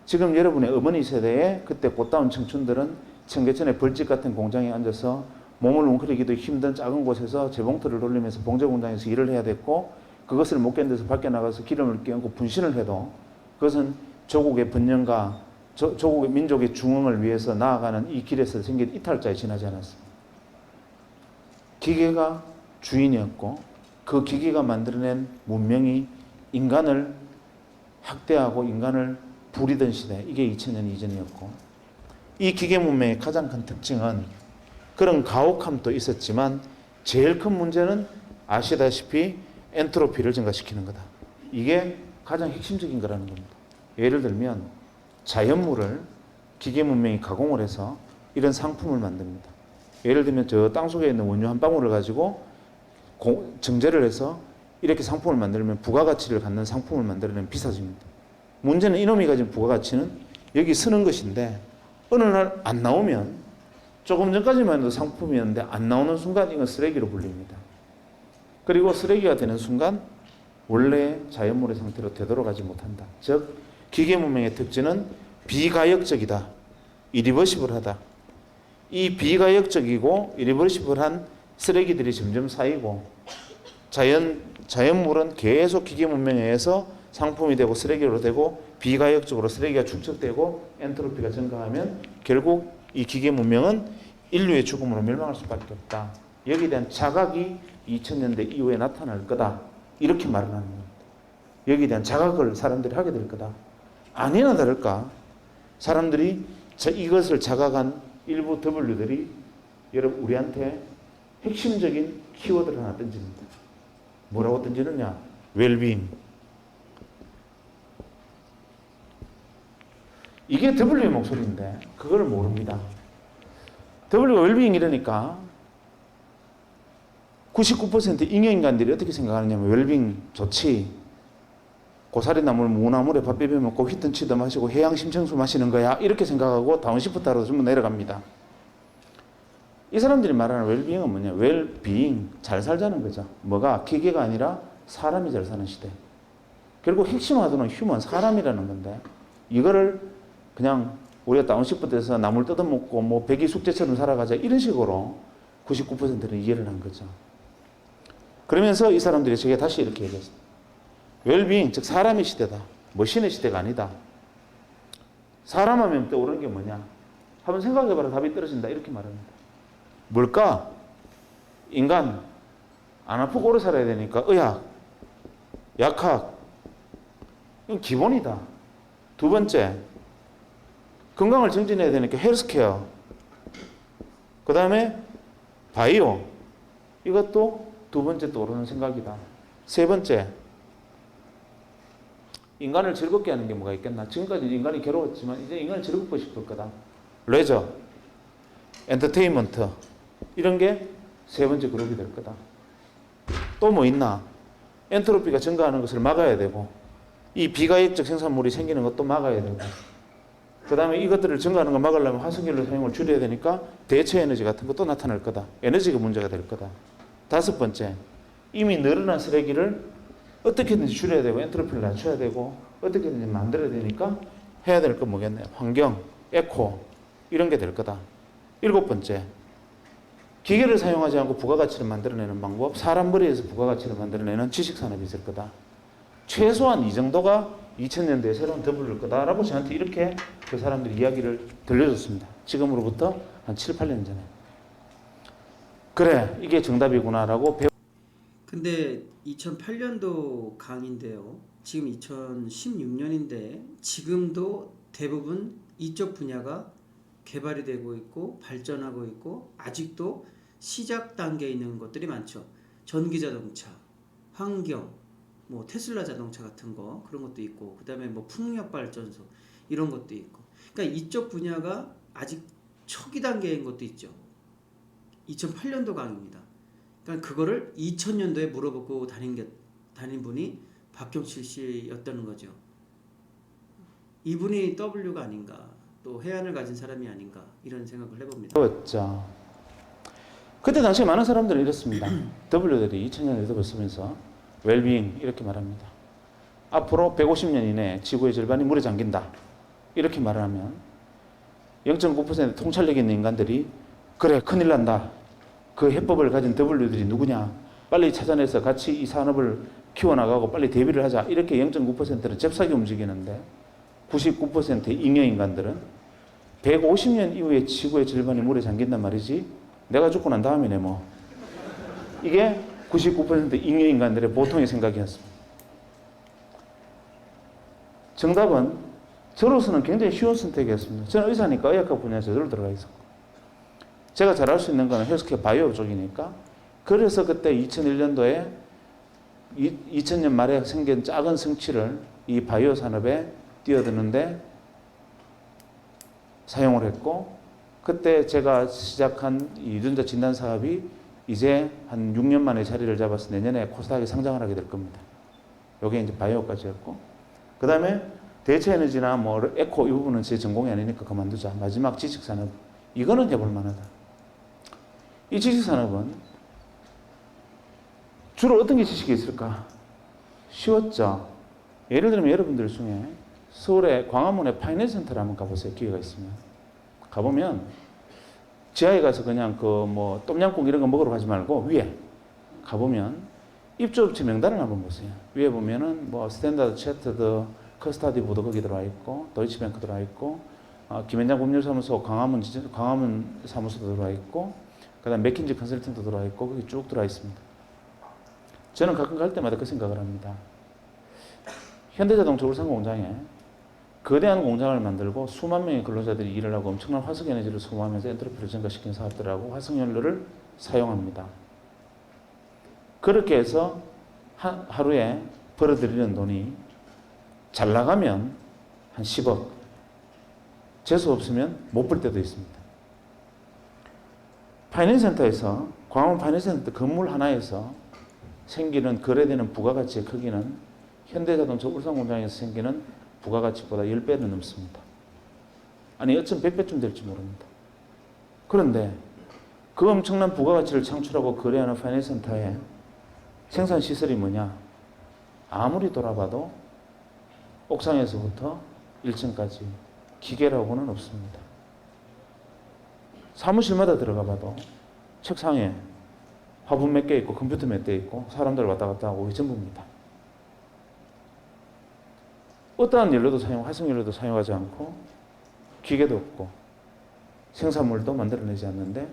지금 여러분의 어머니 세대의 그때 꽃다운 청춘들은 청계천의 벌집 같은 공장에 앉아서 몸을 웅크리기도 힘든 작은 곳에서 재봉틀을 돌리면서 봉제 공장에서 일을 해야 됐고 그것을 못 견뎌서 밖에 나가서 기름을 끼얹고 분신을 해도 그것은 조국의 번영과 조국의 민족의 중흥을 위해서 나아가는 이 길에서 생긴 이탈자에 지나지 않았습니다. 기계가 주인이었고 그 기계가 만들어낸 문명이 인간을 학대하고 인간을 부리던 시대, 이게 2000년 이전이었고 이 기계 문명의 가장 큰 특징은 그런 가혹함도 있었지만 제일 큰 문제는 아시다시피 엔트로피를 증가시키는 거다. 이게 가장 핵심적인 거라는 겁니다. 예를 들면 자연물을 기계 문명이 가공을 해서 이런 상품을 만듭니다. 예를 들면 저 땅속에 있는 원유 한 방울을 가지고 정제를 해서 이렇게 상품을 만들면 부가가치를 갖는 상품을 만들어내면 비싸집니다. 문제는 이놈이 가진 부가가치는 여기 쓰는 것인데 어느 날 안 나오면 조금 전까지만 해도 상품이었는데 안 나오는 순간 이건 쓰레기로 불립니다. 그리고 쓰레기가 되는 순간 원래 자연물의 상태로 되돌아가지 못한다. 즉 기계 문명의 특징은 비가역적이다. 이리버시블하다. 이 비가역적이고 이리버시블한 쓰레기들이 점점 쌓이고 자연물은 계속 기계 문명에 의해서 상품이 되고 쓰레기로 되고 비가역적으로 쓰레기가 축적되고 엔트로피가 증가하면 결국 이 기계 문명은 인류의 죽음으로 멸망할 수밖에 없다. 여기에 대한 자각이 2000년대 이후에 나타날 거다. 이렇게 말을 하는 겁니다. 여기에 대한 자각을 사람들이 하게 될 거다. 아니나 다를까 사람들이 이것을 자각한 일부 W들이 여러분 우리한테 핵심적인 키워드를 하나 던집니다. 뭐라고 던지느냐? 웰빙. 이게 W의 목소리인데 그걸 모릅니다. W가 웰빙 이러니까 99% 잉여인간들이 어떻게 생각하느냐면 웰빙 좋지. 고사리 나물, 무나물에 밥 비벼 먹고 휘տն치도 마시고 해양 심청수 마시는 거야. 이렇게 생각하고 다운시프트로 전부 내려갑니다. 이 사람들이 말하는 웰빙은 뭐냐? 웰빙, 잘 살자는 거죠. 뭐가? 기계가 아니라 사람이 잘 사는 시대. 결국 핵심화도는 휴먼, 사람이라는 건데 이거를 그냥 우리가 다운시프트에서 나물 뜯어먹고 뭐 백이 숙제처럼 살아가자 이런 식으로 99%는 이해를 한 거죠. 그러면서 이 사람들이 제게 다시 이렇게 얘기했습니다. 웰빙, 즉 사람의 시대다. 머신의 시대가 아니다. 사람 하면 떠오르는 게 뭐냐? 한번 생각해봐라. 답이 떨어진다. 이렇게 말합니다. 뭘까? 인간, 안 아프고 오래 살아야 되니까 의학, 약학, 이건 기본이다. 두 번째, 건강을 증진해야 되니까 헬스케어. 그 다음에 바이오. 이것도 두 번째 떠오르는 생각이다. 세 번째, 인간을 즐겁게 하는 게 뭐가 있겠나? 지금까지 인간이 괴로웠지만 이제 인간을 즐겁고 싶을 거다. 레저, 엔터테인먼트 이런 게 세 번째 그룹이 될 거다. 또 뭐 있나? 엔트로피가 증가하는 것을 막아야 되고 이 비가역적 생산물이 생기는 것도 막아야 되고 그 다음에 이것들을 증가하는 걸 막으려면 화석연료 사용을 줄여야 되니까 대체 에너지 같은 것도 나타날 거다. 에너지가 문제가 될 거다. 다섯 번째, 이미 늘어난 쓰레기를 어떻게든지 줄여야 되고 엔트로피를 낮춰야 되고 어떻게든지 만들어야 되니까 해야 될 건 뭐겠네요. 환경, 에코 이런 게 될 거다. 일곱 번째, 기계를 사용하지 않고 부가가치를 만들어내는 방법, 사람 머리에서 부가가치를 만들어내는 지식산업이 있을 거다. 최소한 이 정도가 2000년대에 새로운 W일 거다라고 저한테 이렇게 그 사람들이 이야기를 들려줬습니다. 지금으로부터 한 7, 8년 전에. 그래, 이게 정답이구나라고 근데 2008년도 강인데요. 지금 2016년인데 지금도 대부분 이쪽 분야가 개발이 되고 있고 발전하고 있고 아직도 시작 단계에 있는 것들이 많죠. 전기 자동차, 환경, 뭐 테슬라 자동차 같은 거 그런 것도 있고 그다음에 뭐 풍력 발전소 이런 것도 있고. 그러니까 이쪽 분야가 아직 초기 단계인 것도 있죠. 2008년도 강입니다. 그러니까 그거를 2000년도에 물어보고 다닌 분이 박경칠 씨였다는 거죠. 이분이 W가 아닌가, 또 해안을 가진 사람이 아닌가 이런 생각을 해봅니다. 배웠죠. 그때 당시 많은 사람들은 이랬습니다. W들이 2000년에 W 쓰면서 웰빙 이렇게 말합니다. 앞으로 150년 이내에 지구의 절반이 물에 잠긴다. 이렇게 말을 하면 0.9% 통찰력 있는 인간들이 그래 큰일 난다. 그 해법을 가진 W들이 누구냐. 빨리 찾아내서 같이 이 산업을 키워나가고 빨리 대비를 하자. 이렇게 0.9%는 잽싸게 움직이는데 99%의 잉여인간들은 150년 이후에 지구의 절반이 물에 잠긴단 말이지 내가 죽고 난 다음이네 뭐. 이게 99% 잉여인간들의 보통의 생각이었습니다. 정답은 저로서는 굉장히 쉬운 선택이었습니다. 저는 의사니까 의학학 분야에 저절로 들어가 있었고 제가 잘할 수 있는 건 헬스케어 바이오 쪽이니까 그래서 그때 2001년도에 2000년 말에 생긴 작은 성취를 이 바이오 산업에 뛰어드는데 사용을 했고 그때 제가 시작한 이 유전자 진단 사업이 이제 한 6년 만에 자리를 잡아서 내년에 코스닥에 상장을 하게 될 겁니다. 요게 이제 바이오까지였고 그 다음에 대체 에너지나 뭐 에코 이 부분은 제 전공이 아니니까 그만두자. 마지막 지식 산업 이거는 해볼 만하다. 이 지식 산업은 주로 어떤 게 지식이 있을까? 쉬웠죠. 예를 들면 여러분들 중에 서울의 광화문에 파이낸스 센터를 한번 가보세요. 기회가 있으면. 가보면 지하에 가서 그냥 그 뭐 똠양꿍 이런 거 먹으러 가지 말고 위에 가보면 입주업체 명단을 한번 보세요. 위에 보면은 뭐 스탠다드 채터드 커스타디 보도 거기 들어와 있고 도이치뱅크 들어와 있고 김현장 법률사무소 광화문 사무소도 들어와 있고 그다음 맥킨지 컨설팅도 들어와 있고 거기 쭉 들어와 있습니다. 저는 가끔 갈 때마다 그 생각을 합니다. 현대자동차 울산 공장에 거대한 공장을 만들고 수만 명의 근로자들이 일을 하고 엄청난 화석에너지를 소모하면서 엔트로피를 증가시킨 사업들하고 화석연료를 사용합니다. 그렇게 해서 하루에 벌어들이는 돈이 잘 나가면 한 10억, 재수 없으면 못 벌 때도 있습니다. 파이낸스 센터에서 광화문 파이낸스 센터 건물 하나에서 생기는 거래되는 부가가치의 크기는 현대자동차 울산 공장에서 생기는 부가가치보다 10배는 넘습니다. 아니 어쩜 100배쯤 될지 모릅니다. 그런데 그 엄청난 부가가치를 창출하고 거래하는 파이낸스 센터의 생산시설이 뭐냐? 아무리 돌아봐도 옥상에서부터 1층까지 기계라고는 없습니다. 사무실마다 들어가 봐도 책상에 화분 몇 개 있고 컴퓨터 몇 대 있고 사람들 왔다 갔다 하고 이게 전부입니다. 어떠한 연료도 화석연료도 사용하지 않고 기계도 없고 생산물도 만들어내지 않는데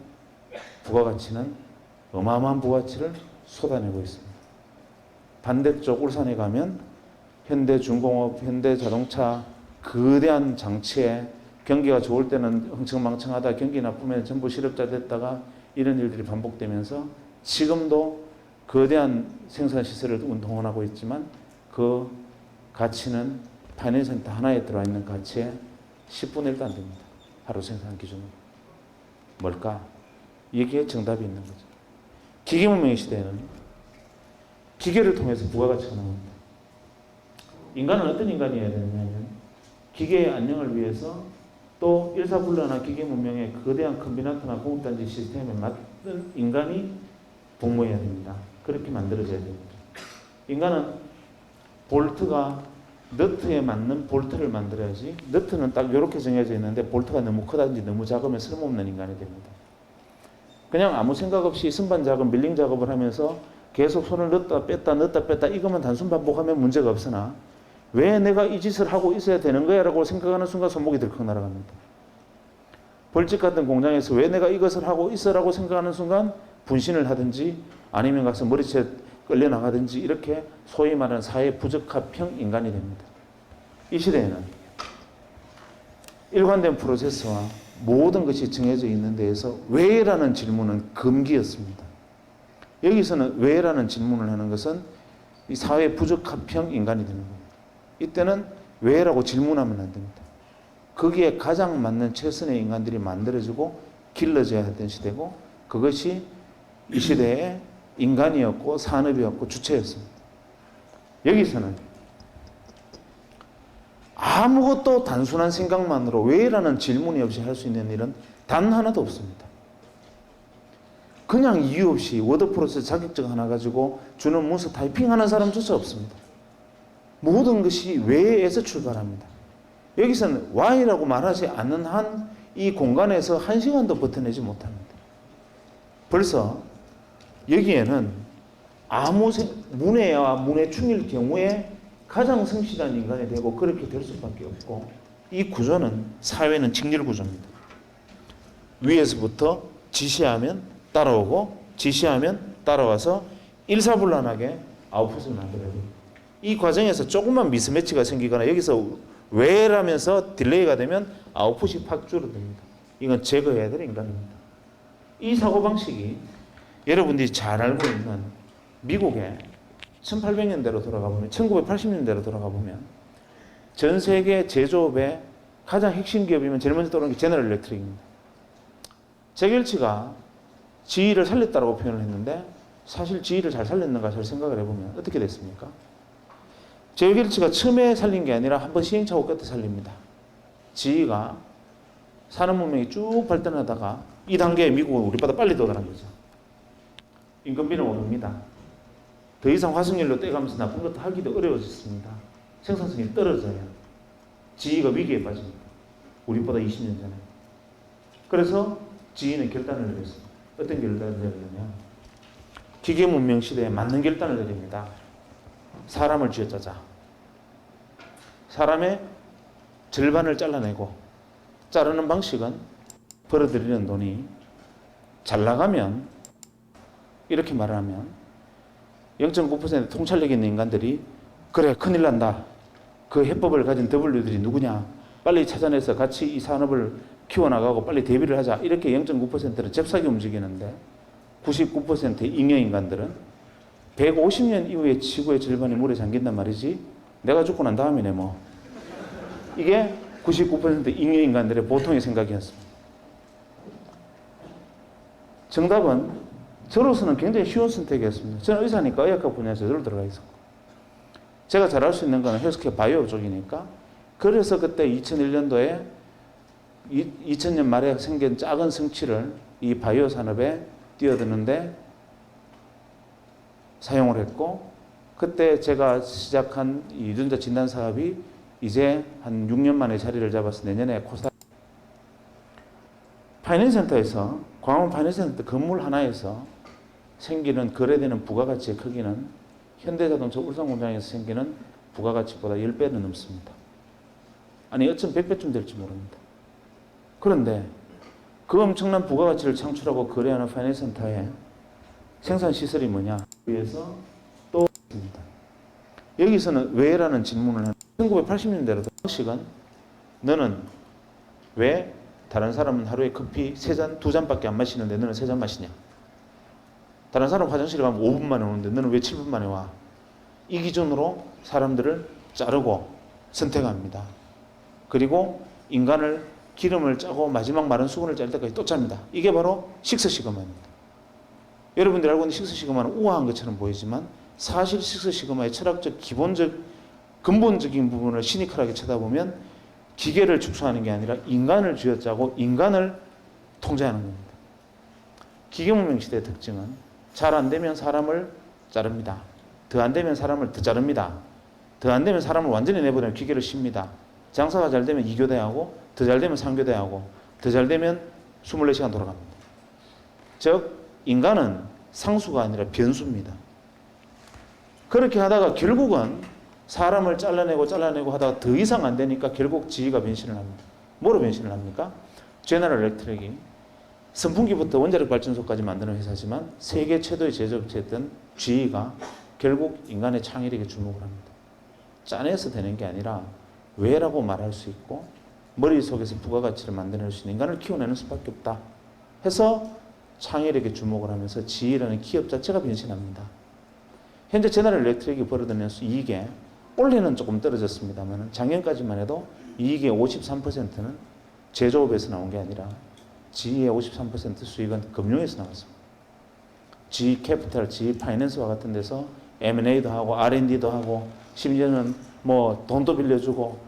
부가가치는 어마어마한 부가가치를 쏟아내고 있습니다. 반대쪽 울산에 가면 현대중공업, 현대자동차 거대한 장치에 경기가 좋을 때는 흥청망청하다 경기 나쁘면 전부 실업자 됐다가 이런 일들이 반복되면서 지금도 거대한 생산시설을 운동하고 있지만 그 가치는 파이낸스 센터 하나에 들어와 있는 가치의 10분의 1도 안 됩니다. 하루 생산 기준으로. 뭘까? 여기에 정답이 있는 거죠. 기계문명의 시대에는 기계를 통해서 부가가치가 나옵니다. 인간은 어떤 인간이어야 되느냐면 기계의 안녕을 위해서 또 일사불란한 기계문명의 거대한 컴비나트나 공급단지 시스템에 맞는 인간이 복무해야 됩니다. 그렇게 만들어져야 됩니다. 인간은 볼트가 너트에 맞는 볼트를 만들어야지 너트는 딱 이렇게 정해져 있는데 볼트가 너무 크다든지 너무 작으면 쓸모없는 인간이 됩니다. 그냥 아무 생각 없이 선반 작업, 밀링 작업을 하면서 계속 손을 넣었다 뺐다 이것만 단순 반복하면 문제가 없으나 왜 내가 이 짓을 하고 있어야 되는 거야 라고 생각하는 순간 손목이 들컥 날아갑니다. 벌집 같은 공장에서 왜 내가 이것을 하고 있어라고 생각하는 순간 분신을 하든지 아니면 가서 머리채 끌려나가든지 이렇게 소위 말하는 사회 부적합형 인간이 됩니다. 이 시대에는 일관된 프로세스와 모든 것이 정해져 있는 데에서 왜라는 질문은 금기였습니다. 여기서는 왜라는 질문을 하는 것은 이 사회 부적합형 인간이 되는 겁니다. 이때는 왜라고 질문하면 안 됩니다. 거기에 가장 맞는 최선의 인간들이 만들어지고 길러져야 했던 시대고 그것이 이 시대의 인간이었고 산업이었고 주체였습니다. 여기서는 아무것도 단순한 생각만으로 왜라는 질문이 없이 할 수 있는 일은 단 하나도 없습니다. 그냥 이유 없이 워드 프로세스 자격증 하나 가지고 주는 문서 타이핑하는 사람조차 없습니다. 모든 것이 왜에서 출발합니다. 여기서는 why라고 말하지 않는 한 이 공간에서 한 시간도 버텨내지 못합니다. 벌써 여기에는 아무 문해와 문해충일 경우에 가장 성실한 인간이 되고 그렇게 될 수밖에 없고 이 구조는 사회는 직렬 구조입니다. 위에서부터 지시하면 따라오고 지시하면 따라와서 일사불란하게 아웃풋을 만들어야 됩니다. 이 과정에서 조금만 미스매치가 생기거나 여기서 왜라면서 딜레이가 되면 아웃풋이 팍 줄어듭니다. 이건 제거해야 될 인간입니다. 이 사고방식이 여러분들이 잘 알고 있는 미국의 1800년대로 돌아가 보면 1980년대로 돌아가 보면 전 세계 제조업의 가장 핵심 기업이면 제일 먼저 떠오르는 게 제너럴 일렉트릭입니다. 잭 welch가 GE를 살렸다고 표현을 했는데 사실 GE를 잘 살렸는가 잘 생각을 해보면 어떻게 됐습니까? 잭 welch가 처음에 살린 게 아니라 한번 시행착오 끝에 살립니다. GE가 산업문명이 쭉 발전하다가 이 단계에 미국은 우리보다 빨리 도달한 거죠. 인건비는 오릅니다. 더 이상 화석연료 떼가면서 나쁜 것도 하기도 어려워졌습니다. 생산성이 떨어져요. GE가 위기에 빠집니다. 우리보다 20년 전에. 그래서 GE는 결단을 내렸습니다. 어떤 결단을 내렸느냐. 기계문명 시대에 맞는 결단을 내립니다. 사람을 쥐어짜자. 사람의 절반을 잘라내고 자르는 방식은 벌어들이는 돈이 잘 나가면 이렇게 말을 하면 0.9% 통찰력 있는 인간들이 그래 큰일 난다. 그 해법을 가진 W들이 누구냐. 빨리 찾아내서 같이 이 산업을 키워나가고 빨리 대비를 하자. 이렇게 0.9%는 잽싸게 움직이는데 99%의 잉여인간들은 150년 이후에 지구의 절반이 물에 잠긴단 말이지. 내가 죽고 난 다음이네 뭐. 이게 99%의 잉여인간들의 보통의 생각이었습니다. 정답은 저로서는 굉장히 쉬운 선택이었습니다. 저는 의사니까 의학학 분야에서 저로 들어가 있었고 제가 잘 알 수 있는 거는 헬스케어 바이오 쪽이니까 그래서 그때 2001년도에 2000년 말에 생긴 작은 성취를 이 바이오 산업에 뛰어드는데 사용을 했고 그때 제가 시작한 이 유전자 진단 사업이 이제 한 6년 만에 자리를 잡아서 내년에 코스닥 파이낸센터에서 광화문 파이낸센터 건물 하나에서 생기는 거래되는 부가가치의 크기는 현대자동차 울산공장에서 생기는 부가가치보다 10배는 넘습니다. 아니 어쩜 100배쯤 될지 모릅니다. 그런데 그 엄청난 부가가치를 창출하고 거래하는 파이낸센터의 생산시설이 뭐냐 위해서 또 있습니다. 여기서는 왜라는 질문을 하는 1980년대로 방식은 너는 왜 다른 사람은 하루에 커피 3잔, 2잔밖에 안 마시는데 너는 3잔 마시냐? 다른 사람 화장실에 가면 5분 만에 오는데 너는 왜 7분 만에 와? 이 기준으로 사람들을 자르고 선택합니다. 그리고 인간을 기름을 짜고 마지막 마른 수건을 짤 때까지 또 짭니다. 이게 바로 식스시그마입니다. 여러분들이 알고 있는 식스시그마는 우아한 것처럼 보이지만 사실 식스시그마의 철학적 기본적 근본적인 부분을 시니컬하게 쳐다보면 기계를 축소하는 게 아니라 인간을 쥐어짜고 인간을 통제하는 겁니다. 기계문명 시대의 특징은 잘 안 되면 사람을 자릅니다. 더 안 되면 사람을 더 자릅니다. 더 안 되면 사람을 완전히 내버리면 기계를 씁니다. 장사가 잘 되면 2교대하고 더 잘 되면 3교대하고 더 잘 되면 24시간 돌아갑니다. 즉 인간은 상수가 아니라 변수입니다. 그렇게 하다가 결국은 사람을 잘라내고 하다가 더 이상 안 되니까 결국 GE가 변신을 합니다. 뭐로 변신을 합니까? 제너럴 일렉트릭이 선풍기부터 원자력 발전소까지 만드는 회사지만 세계 최대의 제조업체였던 GE가 결국 인간의 창의력에 주목을 합니다. 짜내서 되는 게 아니라 왜라고 말할 수 있고 머릿속에서 부가가치를 만들어낼 수 있는 인간을 키워내는 수밖에 없다 해서 창의력에 주목을 하면서 GE라는 기업 자체가 변신합니다. 현재 제너럴 일렉트릭이 벌어들이는 이익에 올해는 조금 떨어졌습니다만 작년까지만 해도 이익의 53%는 제조업에서 나온 게 아니라 GE의 53% 수익은 금융에서 나왔습니다. GE 캐피탈, GE 파이낸스와 같은 데서 M&A도 하고 R&D도 하고 심지어는 뭐 돈도 빌려주고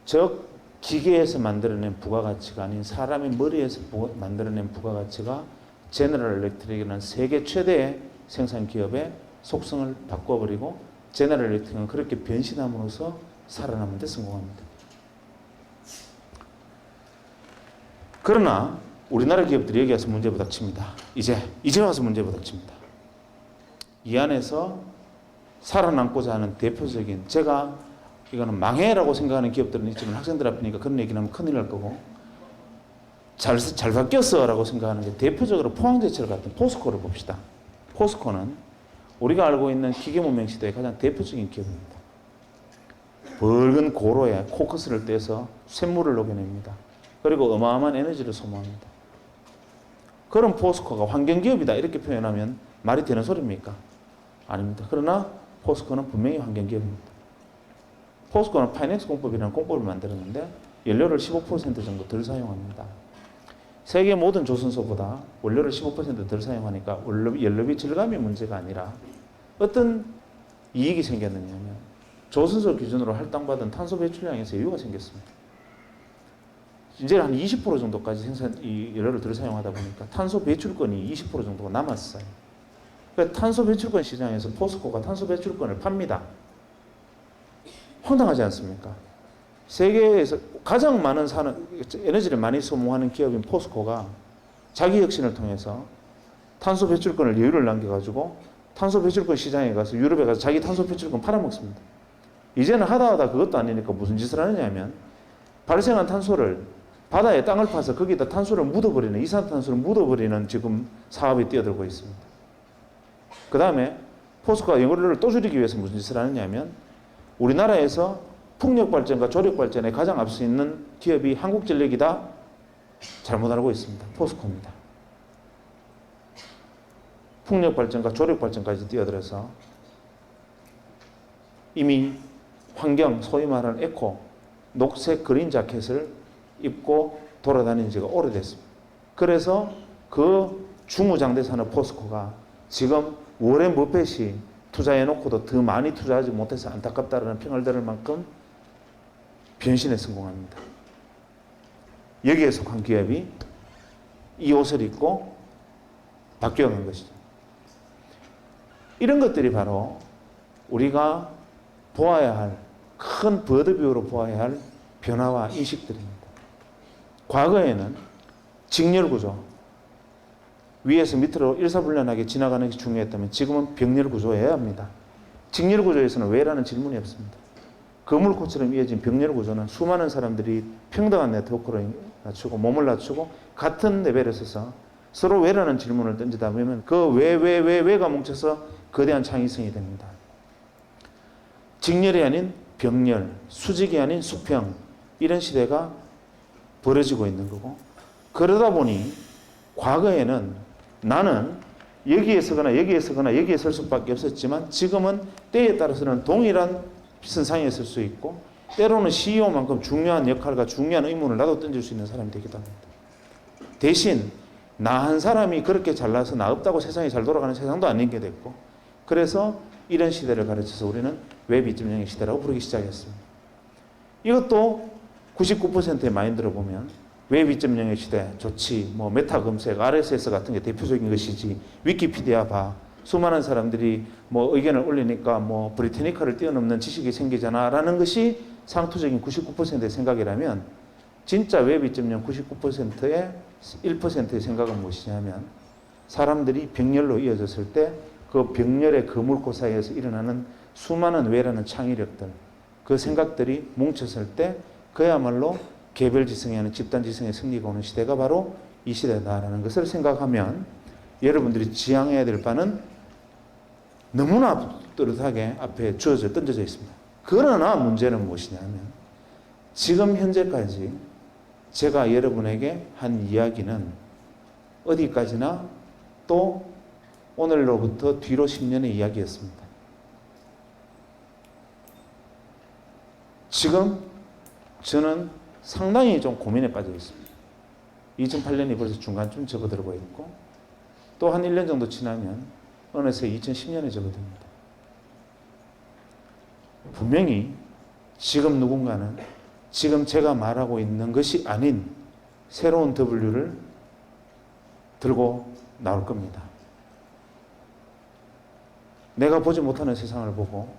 즉 기계에서 만들어낸 부가가치가 아닌 사람의 머리에서 만들어낸 부가가치가 제너럴 일렉트릭이라는 세계 최대의 생산 기업의 속성을 바꿔버리고 제너럴 일렉트릭은 그렇게 변신함으로써 살아남는 데 성공합니다. 그러나 우리나라 기업들이 여기 와서 문제 부닥칩니다. 이제 와서 문제 부닥칩니다. 이 안에서 살아남고자 하는 대표적인 제가 이거는 망해라고 생각하는 기업들은 있지만 학생들 앞이니까 그런 얘기를 하면 큰일 날 거고 잘 바뀌었어 라고 생각하는 게 대표적으로 포항제철 같은 포스코를 봅시다. 포스코는 우리가 알고 있는 기계문명 시대의 가장 대표적인 기업입니다. 붉은 고로에 코크스를 떼서 쇳물을 녹여냅니다. 그리고 어마어마한 에너지를 소모합니다. 그런 포스코가 환경기업이다 이렇게 표현하면 말이 되는 소리입니까? 아닙니다. 그러나 포스코는 분명히 환경기업입니다. 포스코는 파이낸스 공법이라는 공법을 만들었는데 연료를 15% 정도 덜 사용합니다. 세계 모든 조선소보다 원료를 15% 덜 사용하니까 연료비 절감의 문제가 아니라 어떤 이익이 생겼느냐면 조선소 기준으로 할당받은 탄소 배출량에서 여유가 생겼습니다. 이제 한 20% 정도까지 이 연료를 덜 사용하다 보니까 탄소 배출권이 20% 정도가 남았어요. 그러니까 탄소 배출권 시장에서 포스코가 탄소 배출권을 팝니다. 황당하지 않습니까? 세계에서 가장 많은 에너지를 많이 소모하는 기업인 포스코가 자기 혁신을 통해서 탄소 배출권을 여유를 남겨가지고 탄소 배출권 시장에 가서 유럽에 가서 자기 탄소 배출권 팔아먹습니다. 이제는 하다 그것도 아니니까 무슨 짓을 하느냐 하면 발생한 탄소를 바다에 땅을 파서 거기다 탄소를 묻어버리는 이산탄소를 묻어버리는 지금 사업이 뛰어들고 있습니다. 그 다음에 포스코가 연료를 또 줄이기 위해서 무슨 짓을 하느냐 하면 우리나라에서 풍력발전과 조력발전에 가장 앞서 있는 기업이 한국전력이다? 잘못 알고 있습니다. 포스코입니다. 풍력발전과 조력발전까지 뛰어들어서 이미 환경, 소위 말하는 에코, 녹색 그린 자켓을 입고 돌아다닌 지가 오래됐습니다. 그래서 그 중우장대 산업 포스코가 지금 워렌 버핏이 투자해놓고도 더 많이 투자하지 못해서 안타깝다라는 평을 들을 만큼 변신에 성공합니다. 여기에 속한 기업이 이 옷을 입고 바뀌어간 것이죠. 이런 것들이 바로 우리가 보아야 할, 큰 버드뷰로 보아야 할 변화와 인식들입니다. 과거에는 직렬구조, 위에서 밑으로 일사불란하게 지나가는 게 중요했다면 지금은 병렬구조여야 합니다. 직렬구조에서는 왜라는 질문이 없습니다. 거물코처럼 이어진 병렬구조는 수많은 사람들이 평등한 네트워크로 낮추고 몸을 낮추고 같은 레벨에 서서 서로 왜라는 질문을 던지다 보면 그 왜가 뭉쳐서 거대한 창의성이 됩니다. 직렬이 아닌 병렬, 수직이 아닌 수평 이런 시대가 벌어지고 있는 거고 그러다 보니 과거에는 나는 여기에 서거나 여기에 서거나 여기에 설 수밖에 없었지만 지금은 때에 따라서는 동일한 선상에 설 수 있고 때로는 CEO만큼 중요한 역할과 중요한 의문을 나도 던질 수 있는 사람이 되기도 합니다. 대신 나 한 사람이 그렇게 잘나서 나 없다고 세상이 잘 돌아가는 세상도 아닌 게 됐고 그래서 이런 시대를 가르쳐서 우리는 웹 2.0의 시대라고 부르기 시작했습니다. 이것도 99%의 마인드로 보면 웹 2.0의 시대 좋지 뭐 메타 검색 RSS 같은 게 대표적인 것이지 위키피디아 봐 수많은 사람들이 뭐 의견을 올리니까 뭐 브리테니카를 뛰어넘는 지식이 생기잖아 라는 것이 상투적인 99%의 생각이라면 진짜 웹 2.0 99%의 1%의 생각은 무엇이냐면 사람들이 병렬로 이어졌을 때 그 병렬의 거물고 사이에서 일어나는 수많은 왜라는 창의력들 그 생각들이 뭉쳤을 때 그야말로 개별지성이 아닌 집단지성의 승리가 오는 시대가 바로 이 시대다라는 것을 생각하면 여러분들이 지향해야 될 바는 너무나 뚜렷하게 앞에 던져져 있습니다. 그러나 문제는 무엇이냐면 지금 현재까지 제가 여러분에게 한 이야기는 어디까지나 또 오늘로부터 뒤로 10년의 이야기였습니다. 지금 저는 상당히 좀 고민에 빠져 있습니다. 2008년이 벌써 중간쯤 접어들고 있고 또 한 1년 정도 지나면 어느새 2010년에 접어듭니다. 분명히 지금 누군가는 지금 제가 말하고 있는 것이 아닌 새로운 W를 들고 나올 겁니다. 내가 보지 못하는 세상을 보고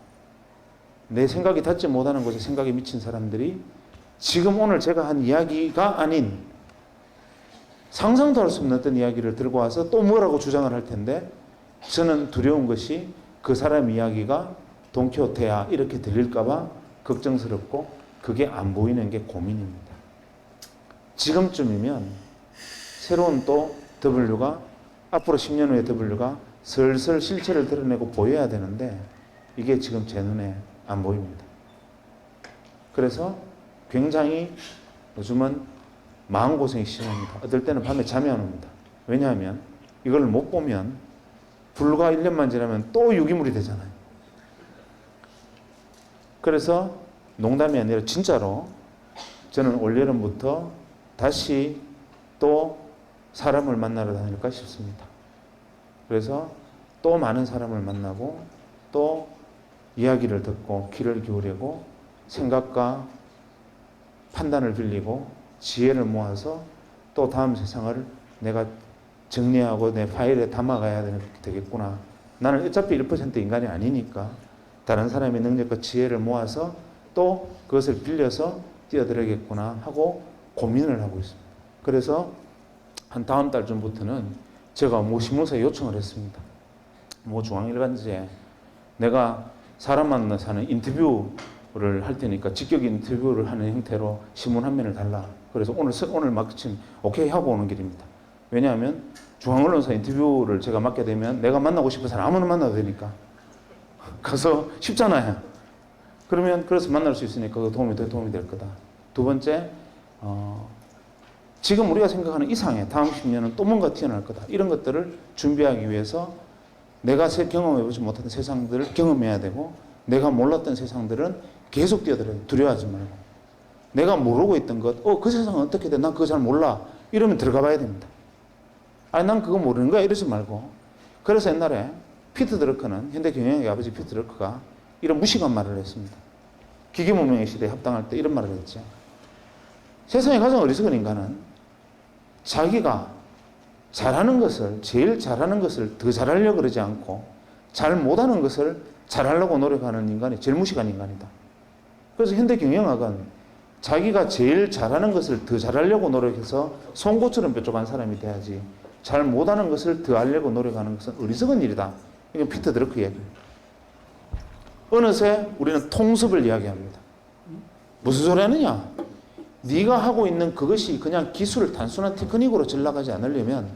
내 생각이 닿지 못하는 곳에 생각이 미친 사람들이 지금 오늘 제가 한 이야기가 아닌 상상도 할 수 없는 어떤 이야기를 들고 와서 또 뭐라고 주장을 할 텐데 저는 두려운 것이 그 사람 이야기가 돈키호테야 이렇게 들릴까봐 걱정스럽고 그게 안 보이는 게 고민입니다. 지금쯤이면 새로운 또 W가 앞으로 10년 후의 W가 슬슬 실체를 드러내고 보여야 되는데 이게 지금 제 눈에 안 보입니다. 그래서 굉장히 요즘은 마음고생이 심합니다. 어떨 때는 밤에 잠이 안 옵니다. 왜냐하면 이걸 못 보면 불과 1년만 지나면 또 유기물이 되잖아요. 그래서 농담이 아니라 진짜로 저는 올여름부터 다시 또 사람을 만나러 다닐까 싶습니다. 그래서 또 많은 사람을 만나고 또 이야기를 듣고 귀를 기울이고 생각과 판단을 빌리고 지혜를 모아서 또 다음 세상을 내가 정리하고 내 파일에 담아가야 되겠구나. 나는 어차피 1% 인간이 아니니까 다른 사람의 능력과 지혜를 모아서 또 그것을 빌려서 뛰어들어야겠구나 하고 고민을 하고 있습니다. 그래서 한 다음 달쯤부터는 제가 신문사에 요청을 했습니다. 중앙일간지에 내가 사람 만나서 하는 인터뷰를 할 테니까 직격 인터뷰를 하는 형태로 신문 한 면을 달라. 그래서 오늘 마침 오케이 하고 오는 길입니다. 왜냐하면 중앙언론사 인터뷰를 제가 맡게 되면 내가 만나고 싶은 사람 아무나 만나도 되니까 가서 쉽잖아요. 그래서 만날 수 있으니까 그 도움이 될 거다. 두 번째, 지금 우리가 생각하는 이상의 다음 10년은 또 뭔가 튀어나올 거다. 이런 것들을 준비하기 위해서 내가 경험해보지 못한 세상들을 경험해야 되고 내가 몰랐던 세상들은 계속 뛰어들어야 돼. 두려워하지 말고. 내가 모르고 있던 것, 그 세상은 어떻게 돼? 난 그거 잘 몰라. 이러면 들어가 봐야 됩니다. 아니, 난 그거 모르는 거야. 이러지 말고. 그래서 옛날에 피터 드러커는, 현대 경영의 아버지 피터 드러커가 이런 무식한 말을 했습니다. 기계문명의 시대에 합당할 때 이런 말을 했죠. 세상에 가장 어리석은 인간은 자기가 잘하는 것을, 제일 잘하는 것을 더 잘하려고 그러지 않고 잘 못하는 것을 잘하려고 노력하는 인간이 제일 무식한 인간이다. 그래서 현대 경영학은 자기가 제일 잘하는 것을 더 잘하려고 노력해서 송곳처럼 뾰족한 사람이 돼야지 잘 못하는 것을 더 하려고 노력하는 것은 어리석은 일이다. 이건 피터 드러커 이야기입니다. 어느새 우리는 통습을 이야기합니다. 무슨 소리 하느냐? 네가 하고 있는 그것이 그냥 기술을 단순한 테크닉으로 전락하지 않으려면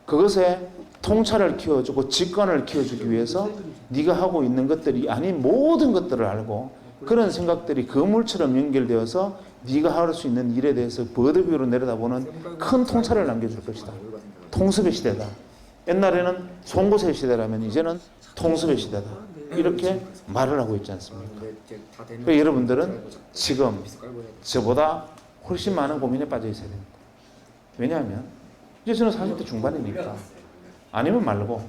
그것에 통찰을 키워주고 직관을 키워주기 위해서 네가 하고 있는 것들이 아닌 모든 것들을 알고 그런 생각들이 그물처럼 연결되어서 네가 할 수 있는 일에 대해서 버드뷰로 내려다보는 큰 통찰을 남겨줄 것이다. 통습의 시대다. 옛날에는 송곳의 시대라면 이제는 통습의 시대다. 이렇게 말을 하고 있지 않습니까? 그러니까 여러분들은 지금 저보다 훨씬 많은 고민에 빠져 있어야 됩니다. 왜냐하면 이제 저는 40대 중반이니까 아니면 말고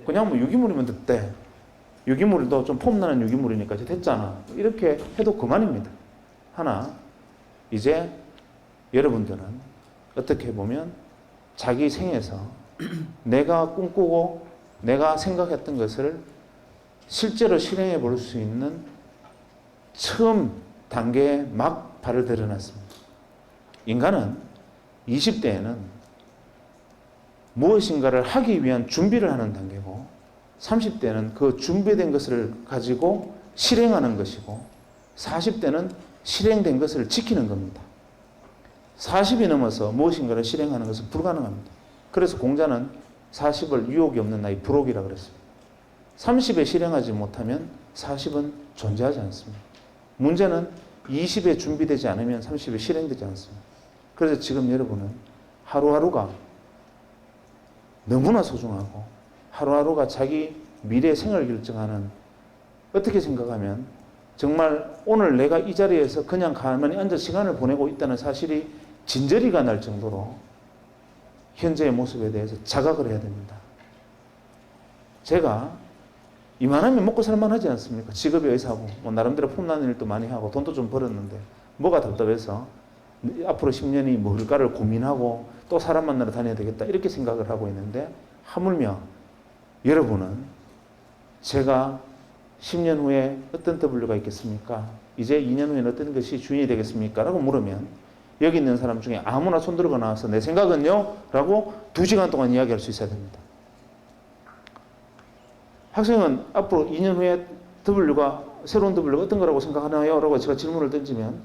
그냥 유기물이면 됐대. 유기물도 좀 폼나는 유기물이니까 이제 됐잖아. 이렇게 해도 그만입니다. 하나, 이제 여러분들은 어떻게 보면 자기 생에서 내가 꿈꾸고 내가 생각했던 것을 실제로 실행해 볼 수 있는 처음 단계에 막 발을 들여놨습니다. 인간은 20대에는 무엇인가를 하기 위한 준비를 하는 단계고 30대는 그 준비된 것을 가지고 실행하는 것이고 40대는 실행된 것을 지키는 겁니다. 40이 넘어서 무엇인가를 실행하는 것은 불가능합니다. 그래서 공자는 40을 유혹이 없는 나이 불혹이라고 그랬습니다. 30에 실행하지 못하면 40은 존재하지 않습니다. 문제는 20에 준비되지 않으면 30에 실행되지 않습니다. 그래서 지금 여러분은 하루하루가 너무나 소중하고 하루하루가 자기 미래 생을 결정하는, 어떻게 생각하면 정말 오늘 내가 이 자리에서 그냥 가만히 앉아 시간을 보내고 있다는 사실이 진저리가 날 정도로 현재의 모습에 대해서 자각을 해야 됩니다. 제가 이만하면 먹고 살만하지 않습니까? 직업이 의사고 뭐 나름대로 폼나는 일도 많이 하고 돈도 좀 벌었는데 뭐가 답답해서 앞으로 10년이 뭘까를 고민하고 또 사람 만나러 다녀야 되겠다 이렇게 생각을 하고 있는데, 하물며 여러분은 제가 10년 후에 어떤 W가 있겠습니까? 이제 2년 후에는 어떤 것이 주인이 되겠습니까? 라고 물으면 여기 있는 사람 중에 아무나 손 들고 나와서 내 생각은요? 라고 2시간 동안 이야기할 수 있어야 됩니다. 학생은 앞으로 2년 후에 새로운 W가 어떤 거라고 생각하나요? 라고 제가 질문을 던지면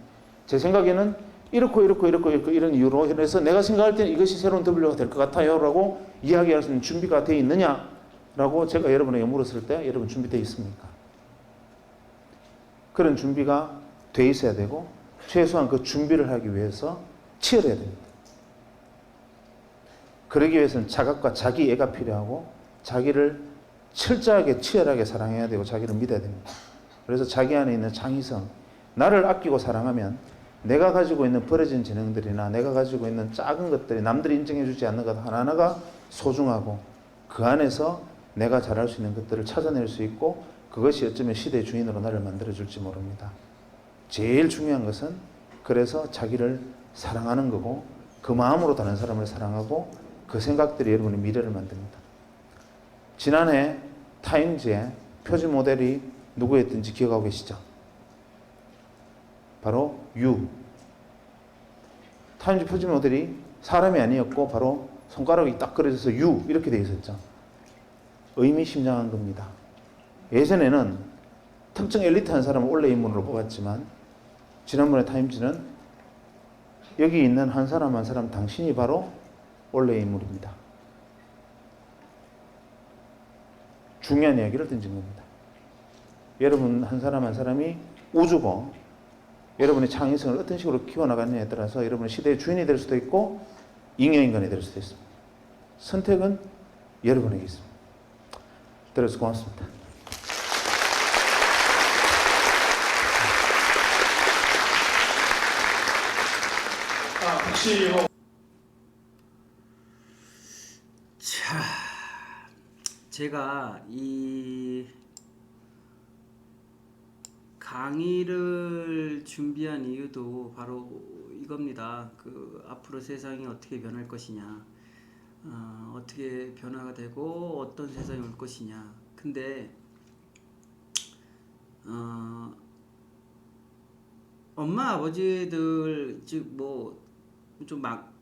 제 생각에는 이렇고 이런 이유로 해서 내가 생각할 때는 이것이 새로운 W가 될 것 같아요. 라고 이야기할 수 있는 준비가 되어 있느냐? 라고 제가 여러분에게 물었을 때 여러분 준비되어 있습니까? 그런 준비가 돼 있어야 되고 최소한 그 준비를 하기 위해서 치열해야 됩니다. 그러기 위해서는 자각과 자기애가 필요하고 자기를 철저하게 치열하게 사랑해야 되고 자기를 믿어야 됩니다. 그래서 자기 안에 있는 창의성, 나를 아끼고 사랑하면 내가 가지고 있는 버려진 재능들이나 내가 가지고 있는 작은 것들이 남들이 인정해 주지 않는 것 하나하나가 소중하고 그 안에서 내가 잘할 수 있는 것들을 찾아낼 수 있고 그것이 어쩌면 시대의 주인으로 나를 만들어줄지 모릅니다. 제일 중요한 것은 그래서 자기를 사랑하는 거고 그 마음으로 다른 사람을 사랑하고 그 생각들이 여러분의 미래를 만듭니다. 지난해 타임즈의 표지 모델이 누구였든지 기억하고 계시죠? 바로 유. 타임즈 표지 모델이 사람이 아니었고 바로 손가락이 딱 그려져서 유 이렇게 돼 있었죠. 의미심장한 겁니다. 예전에는 특정 엘리트한 사람을 원래 인물로 뽑았지만 지난번에 타임즈는 여기 있는 한 사람 한 사람 당신이 바로 원래 인물입니다. 중요한 이야기를 던진 겁니다. 여러분 한 사람 한 사람이 우주고 여러분의 창의성을 어떤 식으로 키워나가느냐에 따라서 여러분의 시대의 주인이 될 수도 있고 잉여인간이 될 수도 있습니다. 선택은 여러분에게 있습니다. 들어서 고맙습니다. 혹시 자, 제가 이 강의를 준비한 이유도 바로 이겁니다. 앞으로 세상이 어떻게 변할 것이냐, 어떻게 변화가 되고 어떤 세상이 올 것이냐. 근데 엄마 아버지들 즉 뭐 좀 막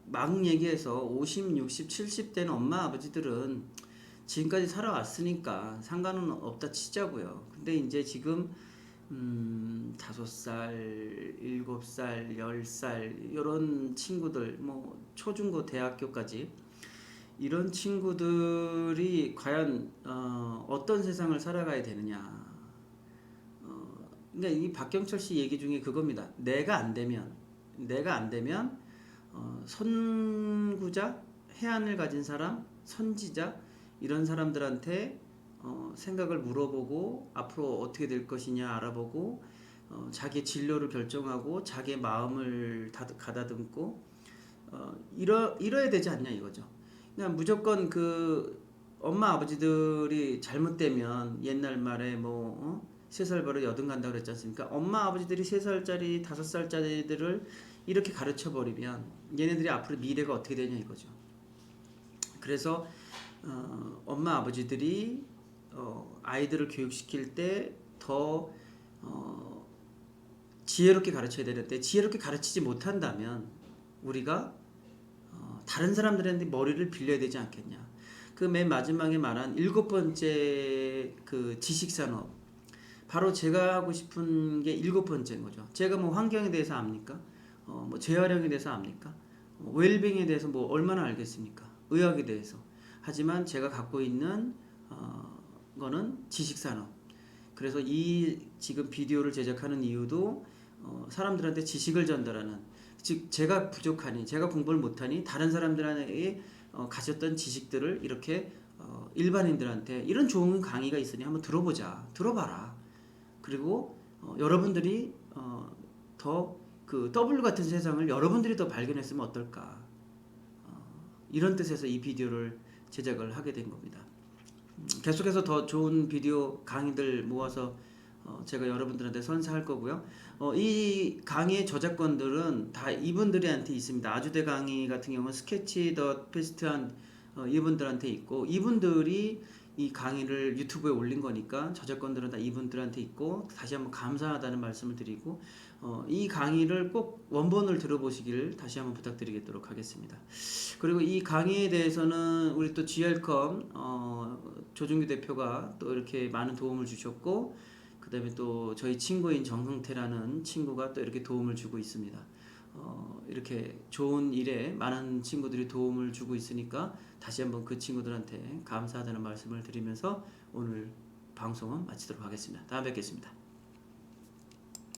얘기해서 50, 60, 70대는 엄마 아버지들은 지금까지 살아왔으니까 상관은 없다 치자고요. 근데 이제 지금 5살, 7살, 10살 이런 친구들, 뭐 초중고 대학교까지 이런 친구들이 과연 어떤 세상을 살아가야 되느냐. 그러니까 이 박경철 씨 얘기 중에 그겁니다. 내가 안 되면 선구자, 해안을 가진 사람, 선지자 이런 사람들한테 생각을 물어보고 앞으로 어떻게 될 것이냐 알아보고 자기의 진로를 결정하고 자기의 마음을 가다듬고 이뤄야 되지 않냐 이거죠. 그냥 무조건 엄마 아버지들이 잘못되면 옛날 말에 3살 버릇 여든 간다 그랬지 않습니까? 엄마 아버지들이 3살짜리 5살짜리들을 이렇게 가르쳐버리면 얘네들이 앞으로 미래가 어떻게 되냐 이거죠. 그래서 엄마 아버지들이 아이들을 교육시킬 때 더 지혜롭게 가르쳐야 되는데 지혜롭게 가르치지 못한다면 우리가 다른 사람들한테 머리를 빌려야 되지 않겠냐. 맨 마지막에 말한 7번째 지식산업, 바로 제가 하고 싶은 게 7번째인 거죠. 제가 뭐 환경에 대해서 압니까? 뭐 재활용에 대해서 압니까? 웰빙에 대해서 뭐 얼마나 알겠습니까? 의학에 대해서. 하지만 제가 갖고 있는 거는 지식산업. 그래서 이 지금 비디오를 제작하는 이유도 사람들한테 지식을 전달하는, 즉 제가 부족하니, 제가 공부를 못하니 다른 사람들에게 가졌던 지식들을 이렇게 일반인들한테 이런 좋은 강의가 있으니 한번 들어봐라. 그리고 여러분들이 더 그 W 같은 세상을 여러분들이 더 발견했으면 어떨까, 이런 뜻에서 이 비디오를 제작을 하게 된 겁니다. 계속해서 더 좋은 비디오 강의들 모아서 제가 여러분들한테 선사할 거고요. 이 강의의 저작권들은 다 이분들한테 있습니다. 아주대 강의 같은 경우는 스케치 더 페스트한 이분들한테 있고, 이분들이 이 강의를 유튜브에 올린 거니까 저작권들은 다 이분들한테 있고, 다시 한번 감사하다는 말씀을 드리고, 이 강의를 꼭 원본을 들어보시길 다시 한번 부탁드리도록 하겠습니다. 그리고 이 강의에 대해서는 우리 또 GR컴 조준규 대표가 또 이렇게 많은 도움을 주셨고, 그 다음에 또 저희 친구인 정성태라는 친구가 또 이렇게 도움을 주고 있습니다. 이렇게 좋은 일에 많은 친구들이 도움을 주고 있으니까 다시 한번 그 친구들한테 감사하다는 말씀을 드리면서 오늘 방송은 마치도록 하겠습니다. 다음에 뵙겠습니다.